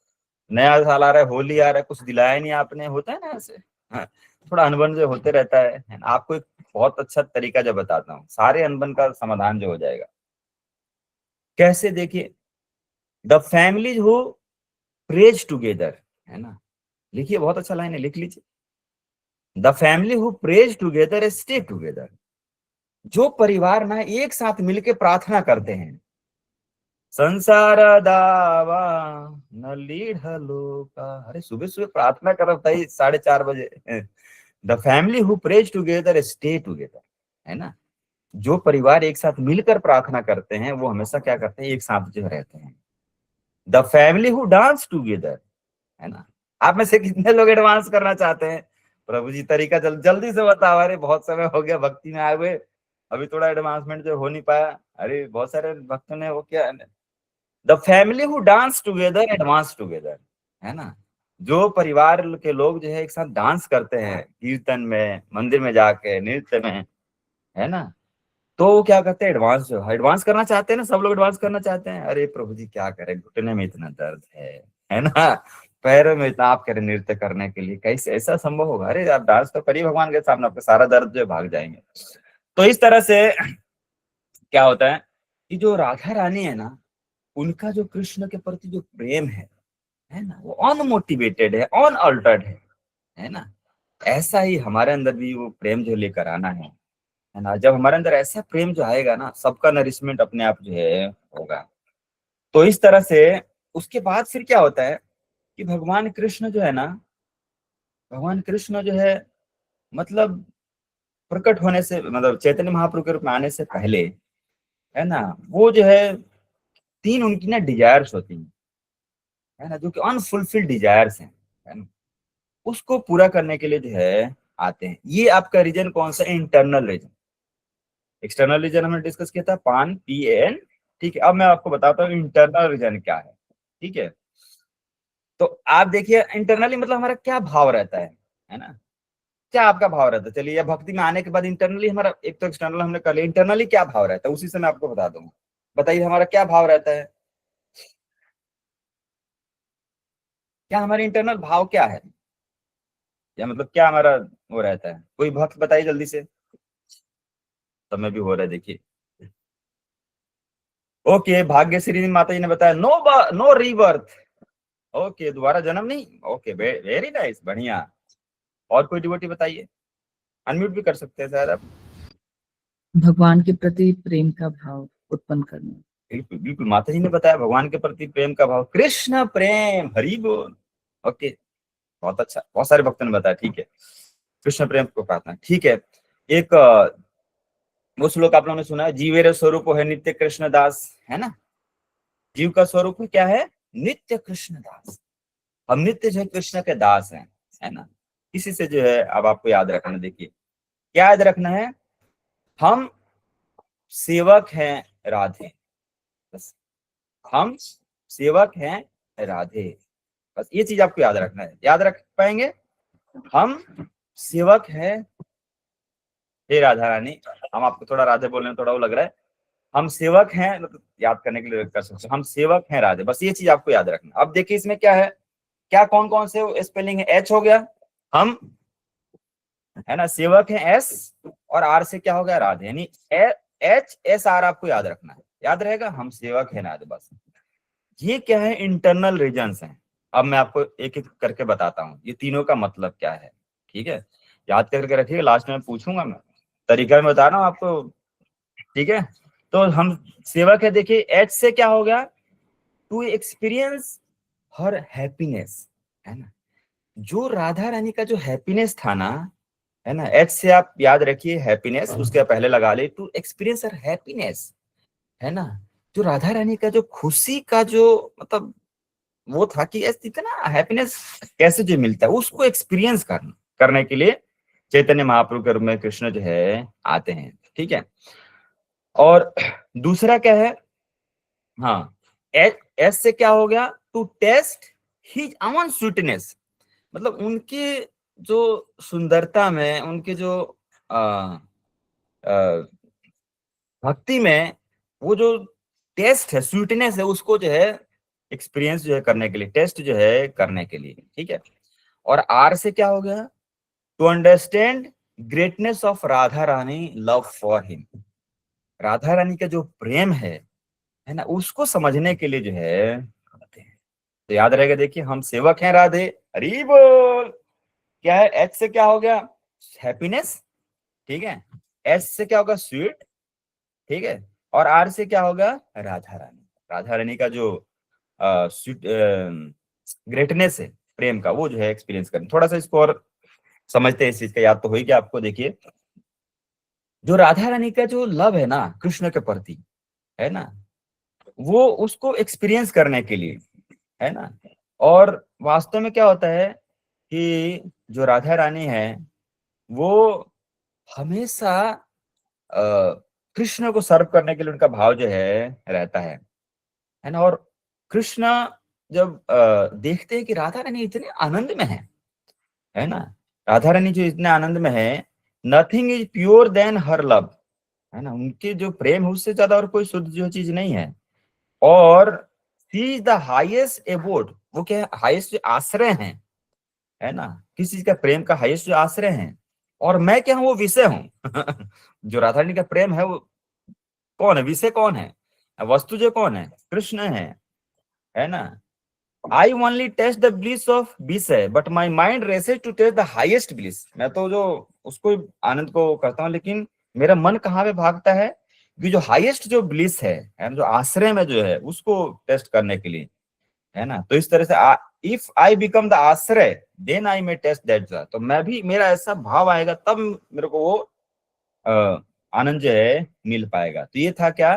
A: नया साल आ रहा है, होली आ रहा है, कुछ दिलाया नहीं आपने, होता है ना ऐसे। हाँ, थोड़ा अनबन जो होते रहता है ना? आपको एक बहुत अच्छा तरीका जो बताता हूँ, सारे अनबन का समाधान जो हो जाएगा कैसे, देखिए, the families who praise together, है ना, लिखिए, बहुत अच्छा लाइन है, लिख लीजिए, the family who praise together stay together. जो परिवार ना एक साथ मिलके प्रार्थना करते हैं, संसार दावा न लीढ़ लोका, अरे सुबह सुबह प्रार्थना करो भाई 4:30 बजे। The family who praise together stay together, है ना। जो परिवार एक साथ मिलकर प्रार्थना करते हैं वो हमेशा क्या करते हैं, एक साथ जो रहते हैं। The family who dance together, है ना। आप में से कितने लोग एडवांस करना चाहते हैं, प्रभु जी तरीका जल्दी से बताओ, अरे बहुत समय हो गया भक्ति में आए हुए, अभी थोड़ा एडवांसमेंट जो हो नहीं पाया। अरे बहुत सारे भक्तों ने वो किया, the family who dance together advance together, है ना। जो परिवार के लोग जो है एक साथ डांस करते हैं, कीर्तन में, मंदिर में जाके, नृत्य में, है ना, तो वो क्या करते हैं, एडवांस जो एडवांस करना चाहते हैं ना, सब लोग एडवांस करना चाहते हैं। अरे प्रभु जी क्या करें, घुटने में इतना दर्द है ना, पैरों में इतना, आप कह रहे नृत्य करने के लिए, कैसे ऐसा संभव होगा, अरे आप डांस तो करिए भगवान के सामने, आपका सारा दर्द जो है भाग जाएंगे। तो इस तरह से क्या होता है कि जो राधा रानी है ना, उनका जो कृष्ण के प्रति जो प्रेम है ना, वो अनमोटिवेटेड है, अनअल्टर्ड है ना। ऐसा ही हमारे अंदर भी वो प्रेम जो लेकर आना है ना। जब हमारे अंदर ऐसा प्रेम जो आएगा ना, सबका नरिशमेंट अपने आप जो है होगा। तो इस तरह से उसके बाद फिर क्या होता है कि भगवान कृष्ण जो है ना, भगवान कृष्ण जो है, मतलब प्रकट होने से, मतलब चैतन्य महाप्रभु के रूप में आने से पहले, है ना, वो जो है तीन उनकी ना डिजायर्स होती हैं, है ना, जो कि अनफुलफिल्ड डिजायर्स हैं, है ना, उसको पूरा करने के लिए जो है आते हैं। ये आपका रीजन कौन सा, इंटरनल रीजन। एक्सटर्नल रीजन हमने डिस्कस किया था, पान PAN, ठीक है। अब मैं आपको बताता हूँ इंटरनल रीजन क्या है, ठीक है। तो आप देखिए इंटरनली मतलब हमारा क्या भाव रहता है ना, क्या आपका भाव रहता है। चलिए, या भक्ति में आने के बाद इंटरनली हमारा, एक तो एक्सटर्नल हमने कर लिया, इंटरनली क्या भाव रहता है उसी से मैं आपको बता दूंगा। बताइए हमारा क्या भाव रहता है, क्या हमारे इंटरनल भाव क्या है, या मतलब क्या हमारा वो रहता है, कोई भक्त बताइए जल्दी से। समय भी हो रहा है, देखिए। ओके, भाग्यश्री माता जी ने बताया नो, नो रीबर्थ। ओके, दोबारा जन्म नहीं, ओके, वेरी नाइस, बढ़िया। और कोई डिवोटी बताइए, अनम्यूट भी कर सकते हैं शायद आप।
C: भगवान के प्रति प्रेम का भाव उत्पन्न करना।
A: बिल्कुल बिल्कुल, माता जी ने बताया भगवान के प्रति प्रेम का भाव, कृष्ण प्रेम, हरि बोल। ओके, बहुत अच्छा, बहुत सारे भक्तों ने बताया, ठीक है। कृष्ण प्रेम को प्रार्थना, ठीक है। एक वो श्लोक आप लोगों ने सुना है, जीवेर स्वरूप है नित्य कृष्ण दास, है ना। जीव का स्वरूप क्या है, नित्य कृष्ण दास। हम नित्य जो है कृष्ण के दास हैं, है ना। इसी से जो है अब आपको याद रखना, देखिए क्या याद रखना है, हम सेवक हैं राधे, बस हम सेवक हैं राधे, बस ये चीज आपको याद रखना है। याद रख पाएंगे, हम सेवक हैं हे राधा रानी। हम आपको थोड़ा राधे बोलने में थोड़ा वो लग रहा है, हम सेवक हैं, मतलब याद करने के लिए कर सकते हैं, हम सेवक हैं राधे, बस ये चीज आपको याद रखना। अब देखिए इसमें क्या है, क्या कौन कौन से स्पेलिंग है, एच हो गया हम, है ना, सेवक है एस, और आर से क्या हो गया राधे, यानी एच एस आर आपको याद रखना है, याद रहेगा, हम सेवक है राधे, बस। ये क्या है, इंटरनल रीजन्स हैं। अब मैं आपको एक एक करके बताता हूँ ये तीनों का मतलब क्या है, ठीक है। याद करके रखिएगा, लास्ट में पूछूंगा मैं, तरीका में बता रहा हूँ आपको, ठीक है। तो हम सेवक है, देखिए एच से क्या हो गया, टू एक्सपीरियंस हर हैप्पीनेस, है ना। जो राधा रानी का जो हैप्पीनेस था ना, है ना, एच से आप याद रखिए हैप्पीनेस, उसके पहले लगा ले टू एक्सपीरियंस हर हैप्पीनेस, है ना। जो राधा रानी का जो खुशी का जो मतलब वो था कि इतना हैप्पीनेस कैसे जो मिलता है, उसको एक्सपीरियंस करने के लिए चैतन्य महाप्रभु के रूप में कृष्ण जो है आते हैं, ठीक है। और दूसरा क्या है, हाँ, एस से क्या हो गया, to taste his own sweetness, मतलब उनके जो सुंदरता में, उनके जो आ, आ, भक्ति में वो जो टेस्ट है, स्वीटनेस है, उसको जो है एक्सपीरियंस जो है करने के लिए, टेस्ट जो है करने के लिए, ठीक है। और आर से क्या हो गया, to understand greatness of Radha Rani love for him, Radha Rani का जो प्रेम है ना, उसको समझने के लिए जो है करते हैं। तो याद रहेगा, देखिए हम सेवक हैं राधे, हरि बोल। क्या है, एच से क्या हो गया, हैप्पीनेस, ठीक है। एस से क्या होगा, स्वीट, ठीक है। और आर से क्या होगा, राधा रानी, राधा रानी का जो स्वीट ग्रेटनेस है प्रेम का, वो जो है एक्सपीरियंस करें। थोड़ा सा इसको और समझते हैं, इस चीज का याद तो हो ही गया आपको। देखिए जो राधा रानी का जो लव है ना कृष्ण के प्रति, है ना, वो उसको एक्सपीरियंस करने के लिए, है ना। और वास्तव में क्या होता है कि जो राधा रानी है वो हमेशा कृष्ण को सर्व करने के लिए उनका भाव जो है रहता है ना। और कृष्ण जब देखते हैं कि राधा रानी इतने आनंद में है ना, राधा रानी जो इतने आनंद में है, nothing is pure than her love, है ना, उनके जो प्रेम है उससे ज्यादा और कोई शुद्ध जो चीज नहीं है। और सी इज द हाईएस्ट एबोर्ड, वो क्या है, हाईएस्ट जो आश्रय है ना, किसी चीज का प्रेम का हाईएस्ट जो आश्रय है। और मैं क्या हूं, वो विषय हूं। जो राधा रानी का प्रेम है वो कौन है, विषय कौन है, वस्तु जो कौन है, कृष्ण है ना। I only taste the bliss of vishaya but my mind races to taste the highest bliss, मैं तो जो उसको आनंद को करता हूँ, लेकिन मेरा मन कहाँ पे भागता है कि जो हाईएस्ट जो ब्लिस है ना, जो आश्रय में जो है उसको टेस्ट करने के लिए, है ना। तो इस तरह से इफ आई बिकम द आश्रय then I may taste that, तो मैं भी, मेरा ऐसा भाव आएगा तब मेरे को वो आनंद जो है मिल पाएगा। तो ये था क्या,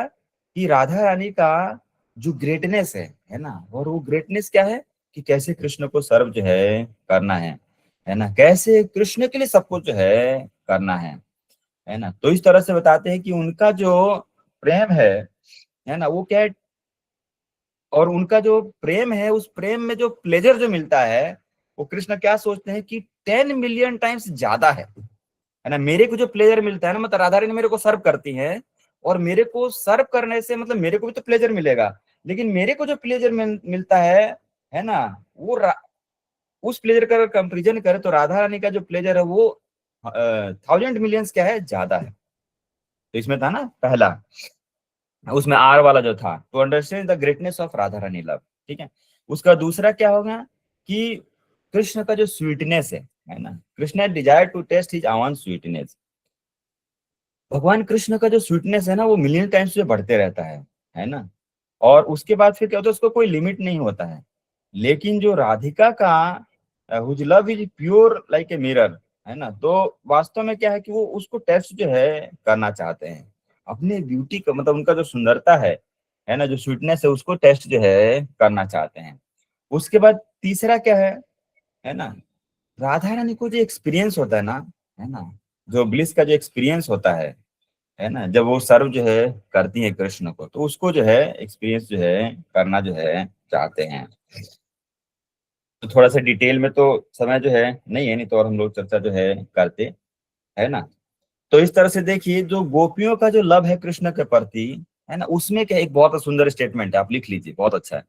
A: कि राधा रानी का जो ग्रेटनेस है ना, और वो ग्रेटनेस क्या है कि कैसे कृष्ण को सर्व जो है करना है ना, कैसे कृष्ण के लिए सब कुछ जो है करना है ना। तो इस तरह से बताते हैं कि उनका जो प्रेम है ना, वो क्या है, और उनका जो प्रेम है, उस प्रेम में जो प्लेजर जो मिलता है, वो कृष्ण क्या सोचते हैं कि 10 मिलियन टाइम्स ज्यादा है ना। मेरे को जो प्लेजर मिलता है ना, मतलब राधा रानी मेरे को सर्व करती है, और मेरे को सर्व करने से मतलब मेरे को भी तो प्लेजर मिलेगा, लेकिन मेरे को जो प्लेजर मिलता है ना, वो उस प्लेजर का कंपेरिजन करें तो राधा रानी का जो प्लेजर है वो 1000 मिलियंस क्या है, ज्यादा है। तो इसमें था ना पहला, उसमें आर वाला जो था, to understand the greatness of Radha Rani love, ठीक है। उसका दूसरा क्या होगा कि कृष्ण का जो स्वीटनेस है ना, Krishna desire to taste his own sweetness, भगवान कृष्ण का जो स्वीटनेस है ना, वो मिलियन टाइम्स से बढ़ते रहता है ना। और उसके बाद फिर क्या होता है, उसको कोई लिमिट नहीं होता है। लेकिन जो राधिका का whose love is pure like a mirror, है ना, तो वास्तव में क्या है कि वो उसको टेस्ट जो है करना चाहते हैं, अपने ब्यूटी का मतलब उनका जो सुंदरता है ना, जो स्वीटनेस है, उसको टेस्ट जो है करना चाहते हैं। उसके बाद तीसरा क्या है ना, राधा रानी को जो एक्सपीरियंस होता है ना, जो ब्लिस का जो एक्सपीरियंस होता है ना, जब वो सर्व जो है करती है कृष्ण को, तो उसको जो है एक्सपीरियंस जो है करना जो है चाहते हैं। तो थोड़ा सा डिटेल में तो समय जो है नहीं है, नहीं तो और हम लोग चर्चा जो है करते, है ना। तो इस तरह से देखिए, जो गोपियों का जो लव है कृष्ण के प्रति, है ना, उसमें क्या एक बहुत सुंदर स्टेटमेंट है, आप लिख लीजिए, बहुत अच्छा है।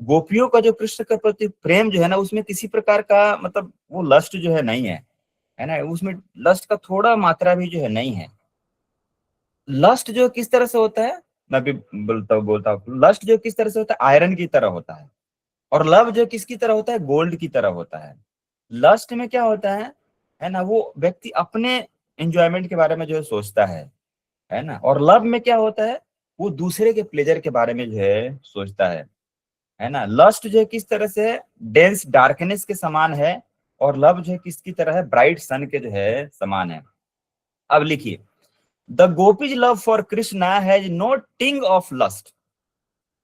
A: गोपियों का जो कृष्ण के प्रति प्रेम जो है ना, उसमें किसी प्रकार का मतलब वो लस्ट जो है नहीं है ना, उसमें लस्ट का थोड़ा मात्रा भी जो है नहीं है। लस्ट जो किस तरह से होता है, मैं भी बोलता हूँ लस्ट जो किस तरह से होता है, आयरन की तरह होता है। और लव जो किसकी तरह होता है, गोल्ड की तरह होता है। लस्ट में क्या होता है ना, वो व्यक्ति अपने एंजॉयमेंट के बारे में जो है सोचता है ना। और लव में क्या होता है, वो दूसरे के प्लेजर के बारे में जो है सोचता है ना। लस्ट जो है किस तरह से डेंस डार्कनेस के समान है, और लव जो है किसकी तरह है, ब्राइट सन के जो है समान है। अब लिखिए, the gopis love for Krishna has no tinge of lust.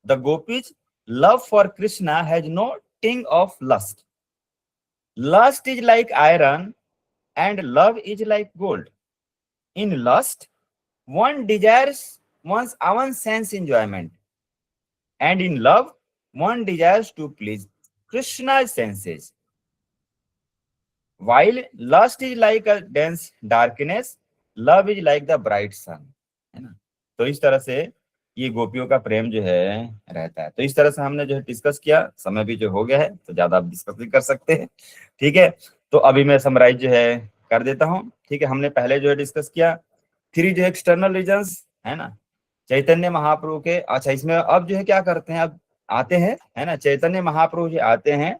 A: The gopis love for Krishna has no tinge of lust. Lust is like iron and love is like gold. In lust, one desires one's own sense enjoyment, and in love, one desires to please Krishna's senses. While lust is like a dense darkness, love is like the bright sun. है ना। तो इस तरह से ये गोपियों का प्रेम जो है रहता है। तो इस तरह से हमने जो है डिस्कस किया, समय भी जो हो गया है तो ज्यादा आप डिस्कस भी कर सकते हैं, ठीक है। तो अभी मैं समराइज जो है कर देता हूँ, ठीक है। हमने पहले जो है डिस्कस किया थ्री जो एक्सटर्नल रीजंस, है ना, चैतन्य महाप्रभु के। अच्छा, इसमें अब जो है क्या करते हैं, अब आते हैं, है ना, चैतन्य महाप्रभु जो आते हैं,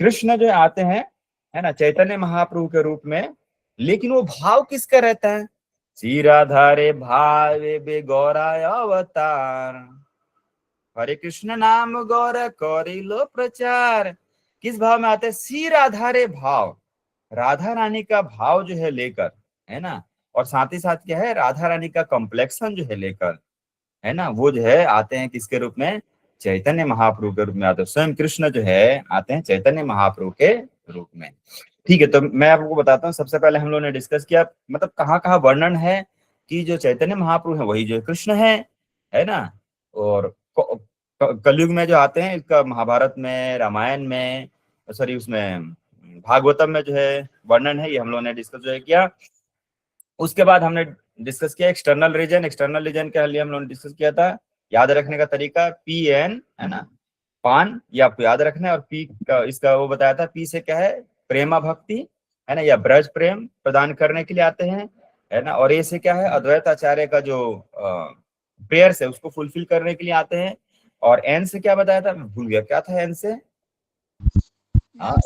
A: कृष्ण जो आते हैं, है ना, चैतन्य महाप्रभु के रूप में। लेकिन वो भाव किसका रहता है, श्री राधा रे भावे बे गौरा अवतार, हरे कृष्ण नाम गौर करी लो प्रचार। किस भाव में आते हैं, श्री राधा रे भाव, राधा रानी का भाव जो है लेकर, है ना। और साथ ही साथ क्या है, राधा रानी का कॉम्प्लेक्शन जो है लेकर, है ना, वो जो है आते हैं किसके रूप में, चैतन्य महाप्रभु के रूप में आते हैं। स्वयं कृष्ण जो है आते हैं चैतन्य महाप्रभु के रूप में, ठीक है। तो मैं आपको बताता हूँ, सबसे पहले हम लोगों ने डिस्कस किया मतलब कहाँ कहाँ वर्णन है कि जो चैतन्य महाप्रभु है वही जो कृष्ण है ना। और कलयुग में जो आते हैं, इसका महाभारत में, रामायण में, सॉरी उसमें भागवतम में जो है वर्णन है, ये हम लोगों ने डिस्कस जो है किया। उसके बाद हमने डिस्कस किया एक्सटर्नल रीजन। एक्सटर्नल रीजन के लिए हम लोगों ने डिस्कस किया था, याद रखने का तरीका PN, है ना, पान, ये आपको याद रखना है। और पी का इसका वो बताया था, पी से क्या है, प्रेमा भक्ति, है ना, या ब्रज प्रेम प्रदान करने के लिए आते हैं, है ना। और ए से क्या है, अद्वैत आचार्य का जो प्रेयर्स है उसको फुलफिल करने के लिए आते हैं। और एन से क्या बताया था, मैं भूल गया क्या था एन से। हाँ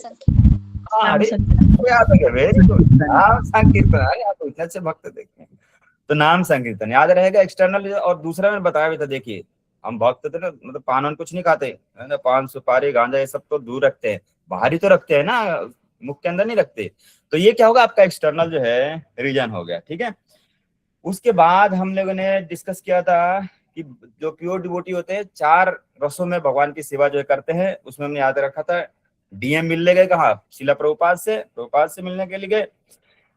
A: हाँ,
C: नाम
A: अरे
C: संकीर्तन।
A: याद है, वेरी गुड, नाम संकीर्तन। अरे आप तो इतने अच्छे भक्त देखते हैं, तो नाम संकीर्तन याद रहेगा एक्सटर्नल। और दूसरा मैंने बताया भी था, देखिए हम भक्त थे ना, मतलब पान वान कुछ नहीं खाते, है ना, पान सुपारी गांजा ये सब तो दूर रखते हैं, बाहरी तो रखते हैं ना, मुख के अंदर नहीं रखते। तो ये क्या होगा, आपका एक्सटर्नल जो है रीजन हो गया, ठीक है। उसके बाद हम लोगों ने डिस्कस किया था कि जो प्योर डिवोटी होते हैं, चार रसों में भगवान की सेवा जो करते हैं, उसमें हमने याद रखा था DM मिलने गए कहा, शिला प्रभुपाद से मिलने के लिए गए,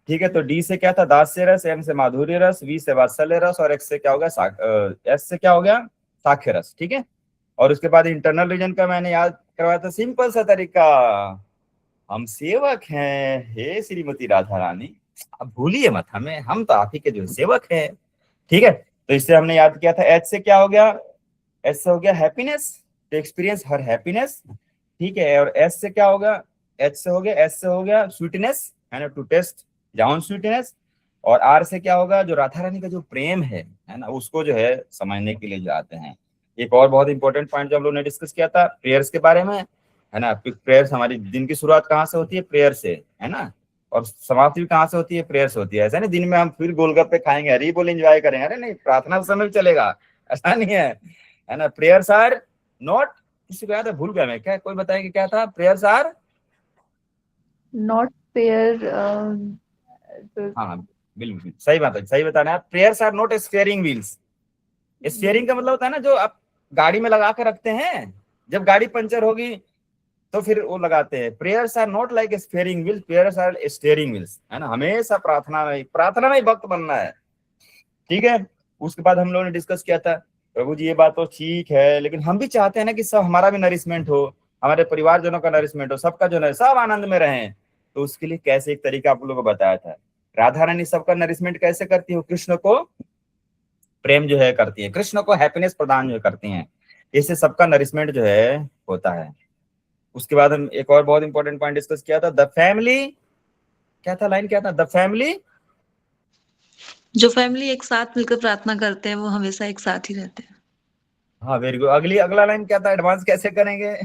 A: ठीक है। तो D से क्या था, दास से रस, M से माधुर्य रस, V से वात्सल्य रस, और X से क्या हो गया, S से क्या हो गया, साक्ष्य रस, ठीक है। और उसके बाद इंटरनल रीजन का मैंने याद करवाया था, सिंपल सा तरीका, हम सेवक हैं हे श्रीमती राधा रानी, अब भूलिए मत हमें, हम तो आप ही के जो सेवक हैं, ठीक है। तो इससे हमने याद किया था। H से क्या हो गया, H से हो गया happiness, to experience her happiness, ठीक है। और S से क्या होगा, H से हो गया, S से हो गया स्वीटनेस, है ना, टू टेस्ट जाउन स्वीटनेस। और R से क्या होगा, जो राधा रानी का जो प्रेम है ना, उसको जो है समझने के लिए जाते हैं। एक और बहुत इंपॉर्टेंट पॉइंट जो हम लोगों ने डिस्कस किया था प्रेयर्स के बारे में, है ना। प्रेयर्स, हमारी दिन की शुरुआत कहाँ से होती है, प्रेयर से, है ना। और समाप्ति भी कहाँ से होती है, प्रेयर से होती है। ऐसा नहीं दिन में हम फिर गोलगप्पे खाएंगे, हरी बोल एंजॉय करेंगे, अरे नहीं, प्रार्थना समय भी चलेगा, ऐसा नहीं है ना। प्रेयर्स आर नॉट, किसी को याद है, भूल गया मैं, क्या कोई बताएंगे क्या था, प्रेयर्स आर
D: not pair
A: हाँ बिल्कुल सही बात है, सही बताना आप। Prayers are not steering wheels. Steering का मतलब होता है ना जो आप गाड़ी में लगा के रखते हैं, जब गाड़ी पंचर होगी तो फिर वो लगाते हैं। Prayers are not like steering wheels, prayers are steering wheels, है ना। हमेशा प्रार्थना में भक्त बनना है, ठीक है। उसके बाद हम लोगों ने डिस्कस किया था, प्रभु जी ये बात तो ठीक है, लेकिन हम भी चाहते हैं ना कि सब हमारा भी नरिशमेंट हो, हमारे परिवारजनों का नरिशमेंट हो, सबका जो है सब आनंद में रहें। तो उसके लिए कैसे एक तरीका आप लोगों को बताया था। राधा रानी सबका नरिशमेंट कैसे करती है, कृष्ण को प्रेम जो है करती है, कृष्ण को हैप्पीनेस प्रदान जो करती हैं, इससे सबका नरिशमेंट जो है होता है। उसके बाद हम एक और बहुत इंपॉर्टेंट पॉइंट डिस्कस किया था, द फैमिली, क्या था लाइन, क्या था, द फैमिली,
D: जो फैमिली एक साथ मिलकर प्रार्थना करते हैं वो हमेशा एक साथ ही रहते हैं।
A: हाँ वेरी गुड। अगला लाइन क्या था, एडवांस कैसे करेंगे।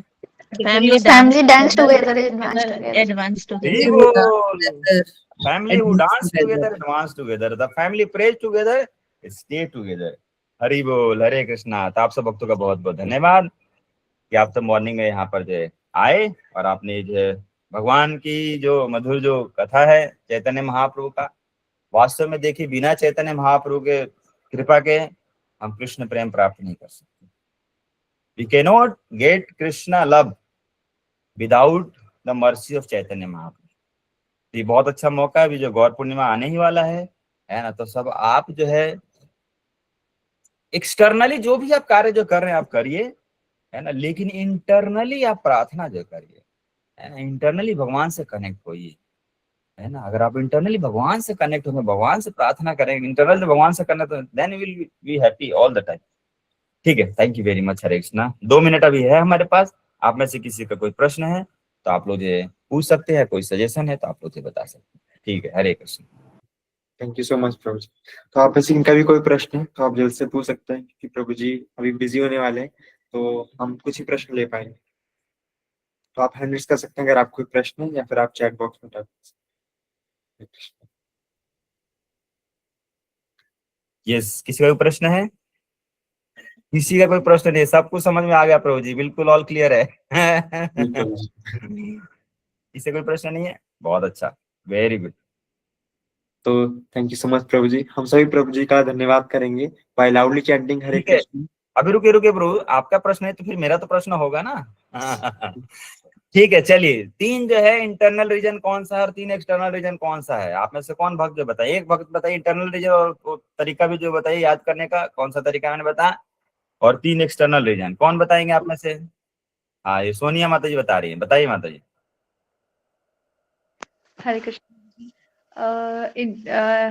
E: Family dance together, advance together.
D: Advance
A: very
D: together.
A: Good. Family who dance together,
C: together.
A: advance together, the family prays together, stay together। Hari बोल, हरे कृष्णा। तो आप सब भक्तों का बहुत बहुत धन्यवाद कि आप तो मॉर्निंग में यहाँ पर जो है आए और आपने जो है भगवान की जो मधुर जो कथा है चैतन्य महाप्रभु का, वास्तव में देखिए बिना चैतन्य महाप्रभु के कृपा के हम कृष्ण प्रेम प्राप्त नहीं कर सकते। We cannot get Krishna love without the mercy of Chaitanya Mahaprabhu. ये बहुत अच्छा मौका है, अभी जो गौर पूर्णिमा आने ही वाला है ना। तो सब आप जो है एक्सटर्नली जो भी आप कार्य जो कर रहे हैं आप करिए, है ना, लेकिन इंटरनली आप प्रार्थना जो करिए, है ना, इंटरनली भगवान से कनेक्ट होइए, है ना। अगर आप इंटरनली भगवान से कनेक्ट होंगे, भगवान से प्रार्थना करेंगे, इंटरनली भगवान से करना, तो then will be happy all the time. ठीक है, thank you very much Hare Krishna. 2 minute अभी है हमारे पास, आप में से किसी का कोई प्रश्न है तो आप लोग ये पूछ सकते हैं, कोई सजेशन है तो आप लोग ये बता सकते हैं। ठीक है, Hare Krishna.
B: Thank you so much Prabhu ji. तो आप में से इनका भी कोई प्रश्न है तो आप जल्द से पूछ सकते हैं, क्योंकि प्रभु जी अभी बिजी होने वाले हैं, तो हम कुछ ही प्रश्न ले पाएंगे। तो आप हैंड रेज कर सकते हैं अगर आपको कोई प्रश्न है, या फिर आप चैट बॉक्स में टाइप कर सकते हैं।
A: यस, किसी का कोई प्रश्न है? किसी का कोई प्रश्न नहीं, सब कुछ समझ में आ गया प्रभु जी, बिल्कुल ऑल क्लियर है।
B: बिल्कुल जी।
A: किसी कोई प्रश्न नहीं है? बहुत अच्छा, वेरी गुड।
B: तो thank you so much Prabhu जी। हम सभी प्रभु जी का धन्यवाद करेंगे बाय लाउडली चैंटिंग हरे
A: ठीक है,
B: कृष्ण।
A: अभी रुके प्रभु, आपका प्रश्न है तो फिर मेरा तो प्रश्न होगा ना। ठीक है, चलिए 3 जो है इंटरनल रीजन कौन सा है और 3 एक्सटर्नल रीजन कौन सा है, आप में से कौन भक्त जो बताइए। एक भक्त बताइए इंटरनल रीजन, और वो तरीका भी जो बताइए याद करने का, कौन सा तरीका मैंने बताया, और 3 एक्सटर्नल रीजन कौन बताएंगे आप में से। हाँ, ये सोनिया माता जी बता रही है, बताइए माता जी।
F: Hare Krishna.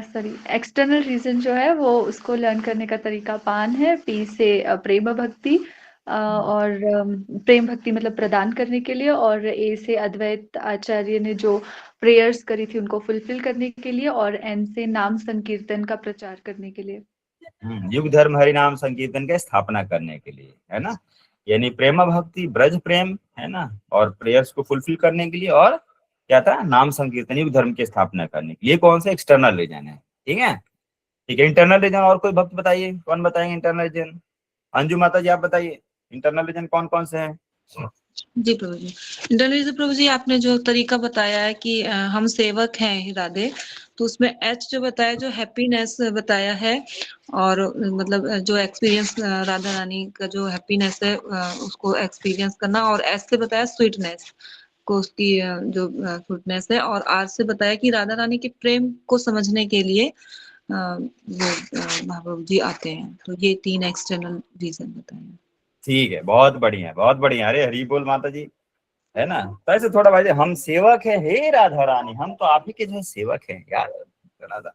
F: Sorry, external reason जो है वो उसको लर्न करने का तरीका पान है, पी से प्रेम भक्ति, और प्रेम भक्ति मतलब प्रदान करने के लिए, और ए से अद्वैत आचार्य ने जो प्रेयर्स करी थी उनको फुलफिल करने के लिए, और एन से नाम संकीर्तन का प्रचार करने के लिए।
A: युग धर्म हरि नाम संकीर्तन का स्थापना करने के लिए, है ना। यानी प्रेम भक्ति ब्रज प्रेम, है ना, और प्रेयर्स को फुलफिल करने के लिए, और क्या था, नाम संकीर्तन युग धर्म की स्थापना करने के लिए। कौन सा एक्सटर्नल रीजन है, ठीक है। ठीक है, इंटरनल रीजन और कोई भक्त बताइए, कौन बताएंगे इंटरनल रीजन। अंजू माता जी आप बताइए, इंटरनल रीजन कौन कौन से हैं।
D: जी प्रभु जी। इंटरनली प्रभु जी आपने जो तरीका बताया है कि हम सेवक हैं राधे, तो उसमें एच जो बताया, जो हैप्पीनेस बताया है, और मतलब जो एक्सपीरियंस राधा रानी का जो हैप्पीनेस है उसको एक्सपीरियंस करना, और एस से बताया स्वीटनेस को, उसकी जो स्वीटनेस है, और आर से बताया कि राधा रानी के प्रेम को समझने के लिए वो महाप्रभु जी आते हैं। तो ये 3 एक्सटर्नल रीजन बताए।
A: ठीक है, बहुत बढ़िया, बहुत बढ़िया। अरे हरी बोल माता जी, है ना। तो ऐसे थोड़ा भाई, हम सेवक है हे राधा रानी, हम तो आप ही के जो है सेवक हैं यार राधा।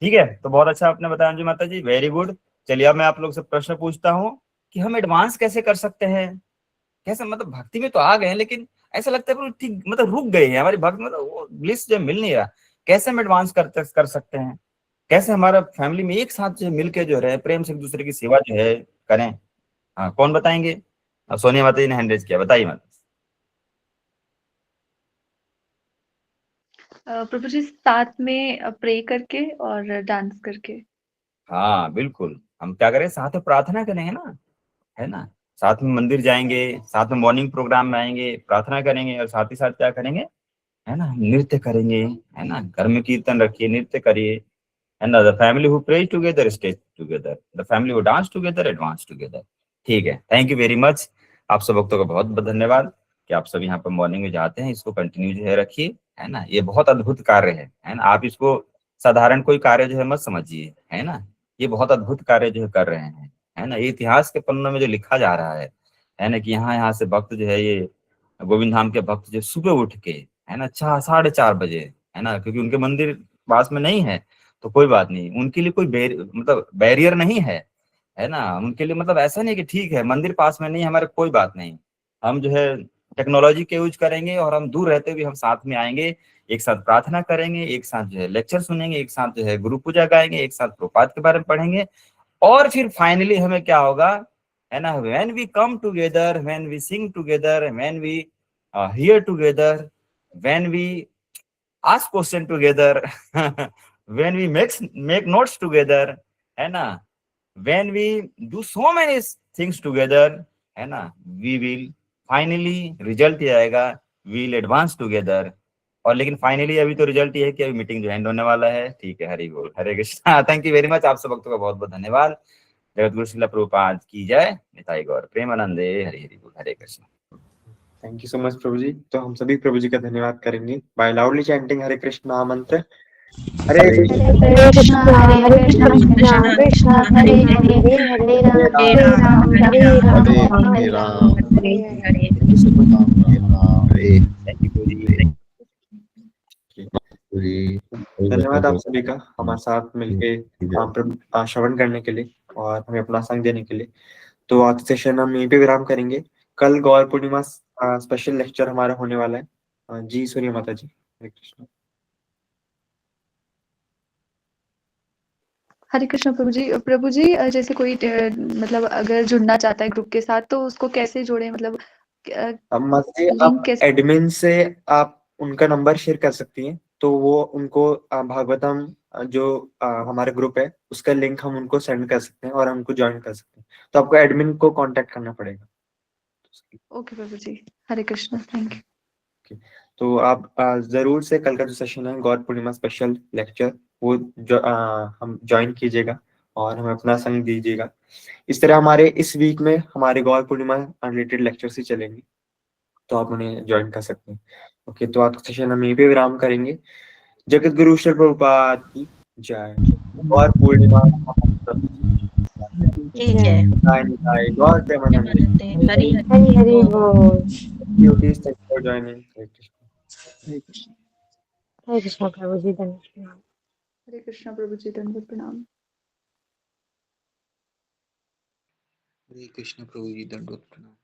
A: ठीक है, तो बहुत अच्छा आपने बताया अंजू माता जी, वेरी गुड। चलिए अब मैं आप लोग से प्रश्न पूछता हूँ कि हम एडवांस कैसे कर सकते हैं, कैसे, मतलब भक्ति में तो आ गए हैं लेकिन ऐसा लगता है ठीक, मतलब रुक गए हैं हमारी भक्ति, मतलब वो ब्लिस जो मिल नहीं रहा। कैसे हम एडवांस कर सकते हैं, कैसे हमारा फैमिली में एक साथ जो मिलके जो रहे, प्रेम से एक दूसरे की सेवा जो है करें। हाँ, कौन बताएंगे। अब सोनिया माता जी ने हैंड रेज किया, बताइए माता।
F: प्रभु जी, साथ में प्रे करके और डांस करके।
A: हाँ बिल्कुल, हम क्या करें, साथ में प्रार्थना करेंगे ना, है ना। साथ में मंदिर जाएंगे, साथ में मॉर्निंग प्रोग्राम में आएंगे, प्रार्थना करेंगे, और साथ ही साथ क्या करेंगे, है ना, नृत्य करेंगे, है ना। घर में कीर्तन रखिए, नृत्य करिए, and the family who prays together stays together, the family who dance together advance together। ठीक है, थैंक यू वेरी मच। आप सब भक्तों का बहुत बहुत धन्यवाद कि आप सब यहाँ पर मॉर्निंग में जाते हैं, इसको कंटिन्यू जो है रखिए, है ना। ये बहुत अद्भुत कार्य है ना। आप इसको साधारण कोई कार्य जो है मत समझिए, है ना। ये बहुत अद्भुत कार्य जो है कर रहे हैं, है ना। ये इतिहास के पन्नों में जो लिखा जा रहा है ना, कि यहाँ से भक्त जो है, ये गोविंद धाम के भक्त जो सुबह उठ के, है ना, 4 साढ़े 4 बजे, है ना, क्योंकि उनके मंदिर पास में नहीं है तो कोई बात नहीं, उनके लिए कोई मतलब बैरियर नहीं है ना। उनके लिए मतलब ऐसा नहीं कि ठीक है मंदिर पास में नहीं है, हमारे कोई बात नहीं, हम जो है टेक्नोलॉजी के यूज करेंगे और हम दूर रहते हुए हम साथ में आएंगे, एक साथ प्रार्थना करेंगे, एक साथ जो है लेक्चर सुनेंगे, एक साथ जो है गुरु पूजा गाएंगे, एक साथ प्रपात के बारे में पढ़ेंगे। और फिर फाइनली हमें क्या होगा, है ना, when we come together, when we sing together, when we hear together, when we ask question together, when we make notes together, है ना, when we do so many things together, है ना, we will finally result ये आएगा, we will advance together। और लेकिन finally अभी तो रिजल्ट ये है कि अभी मीटिंग जो एंड होने वाला है। ठीक है, हरि बोल, Hare Krishna. Thank you very much. आप सब भक्तों का बहुत बहुत धन्यवाद। जगत गुरु श्रील प्रभुपाद की जय। निताई गौर प्रेमानंदे। हरि हरि बोल, Hare Krishna.
B: Thank you so much Prabhu ji. तो हम सभी प्रभु जी का धन्यवाद करेंगे by loudly chanting Hare Krishna mahamantra. Hare Krishna
E: Hare Krishna Hare Krishna Krishna Krishna Hare Hare Hare Ram Hare Ram Ram
G: Hare
E: Ram
G: Ram
E: Hare Hare.
G: Hare
A: thank you Guru ji.
B: धन्यवाद आप सभी का हमारे साथ मिलके श्रवण करने के लिए और हमें अपना संग देने के लिए। तो आज सेशन हम यहीं पे विराम करेंगे। कल गौर पूर्णिमा स्पेशल लेक्चर हमारा होने वाला है। जी सूर्य माता जी, हरे कृष्ण।
F: हरे कृष्ण प्रभु जी जैसे कोई मतलब अगर जुड़ना चाहता है ग्रुप के साथ तो उसको कैसे जोड़े, मतलब
B: अब माता जी
F: लिंक
B: आप
F: कैसे?
B: एडमिन से आप उनका नंबर शेयर कर सकती हैं, तो वो उनको भागवतम जो हमारा ग्रुप है उसका लिंक हम उनको सेंड कर सकते हैं और हम उनको ज्वाइन कर सकते हैं। तो आपको एडमिन को कांटेक्ट करना पड़ेगा।
F: Okay Prabhu ji, Hare Krishna, thank you.
B: तो आप जरूर से कल का जो सेशन है गौर पूर्णिमा स्पेशल लेक्चर वो हम ज्वाइन कीजिएगा और हमें अपना संग दीजिएगा। इस तरह हमारे इस वीक में हमारे गौर पूर्णिमा रिलेटेड लेक्चर्स ही चलेंगे, तो आप उन्हें ज्वाइन कर सकते हैं। ओके, तो आज का सेशन हम यहीं पे विराम करेंगे। जगत गुरु श्री प्रभुपाद की जय। गौर पूर्णिमा
E: ठीक है।
B: गौर प्रेमानंद।
D: हरि
E: हरि हरि बोल।
B: Thanks for joining. Hare Krishna.
E: हरे कृष्णा प्रभु जी धन्यवाद।
F: हरे कृष्ण प्रभु जी, दंडवत प्रणाम।
G: हरे कृष्ण प्रभु जी, दंडवत प्रणाम।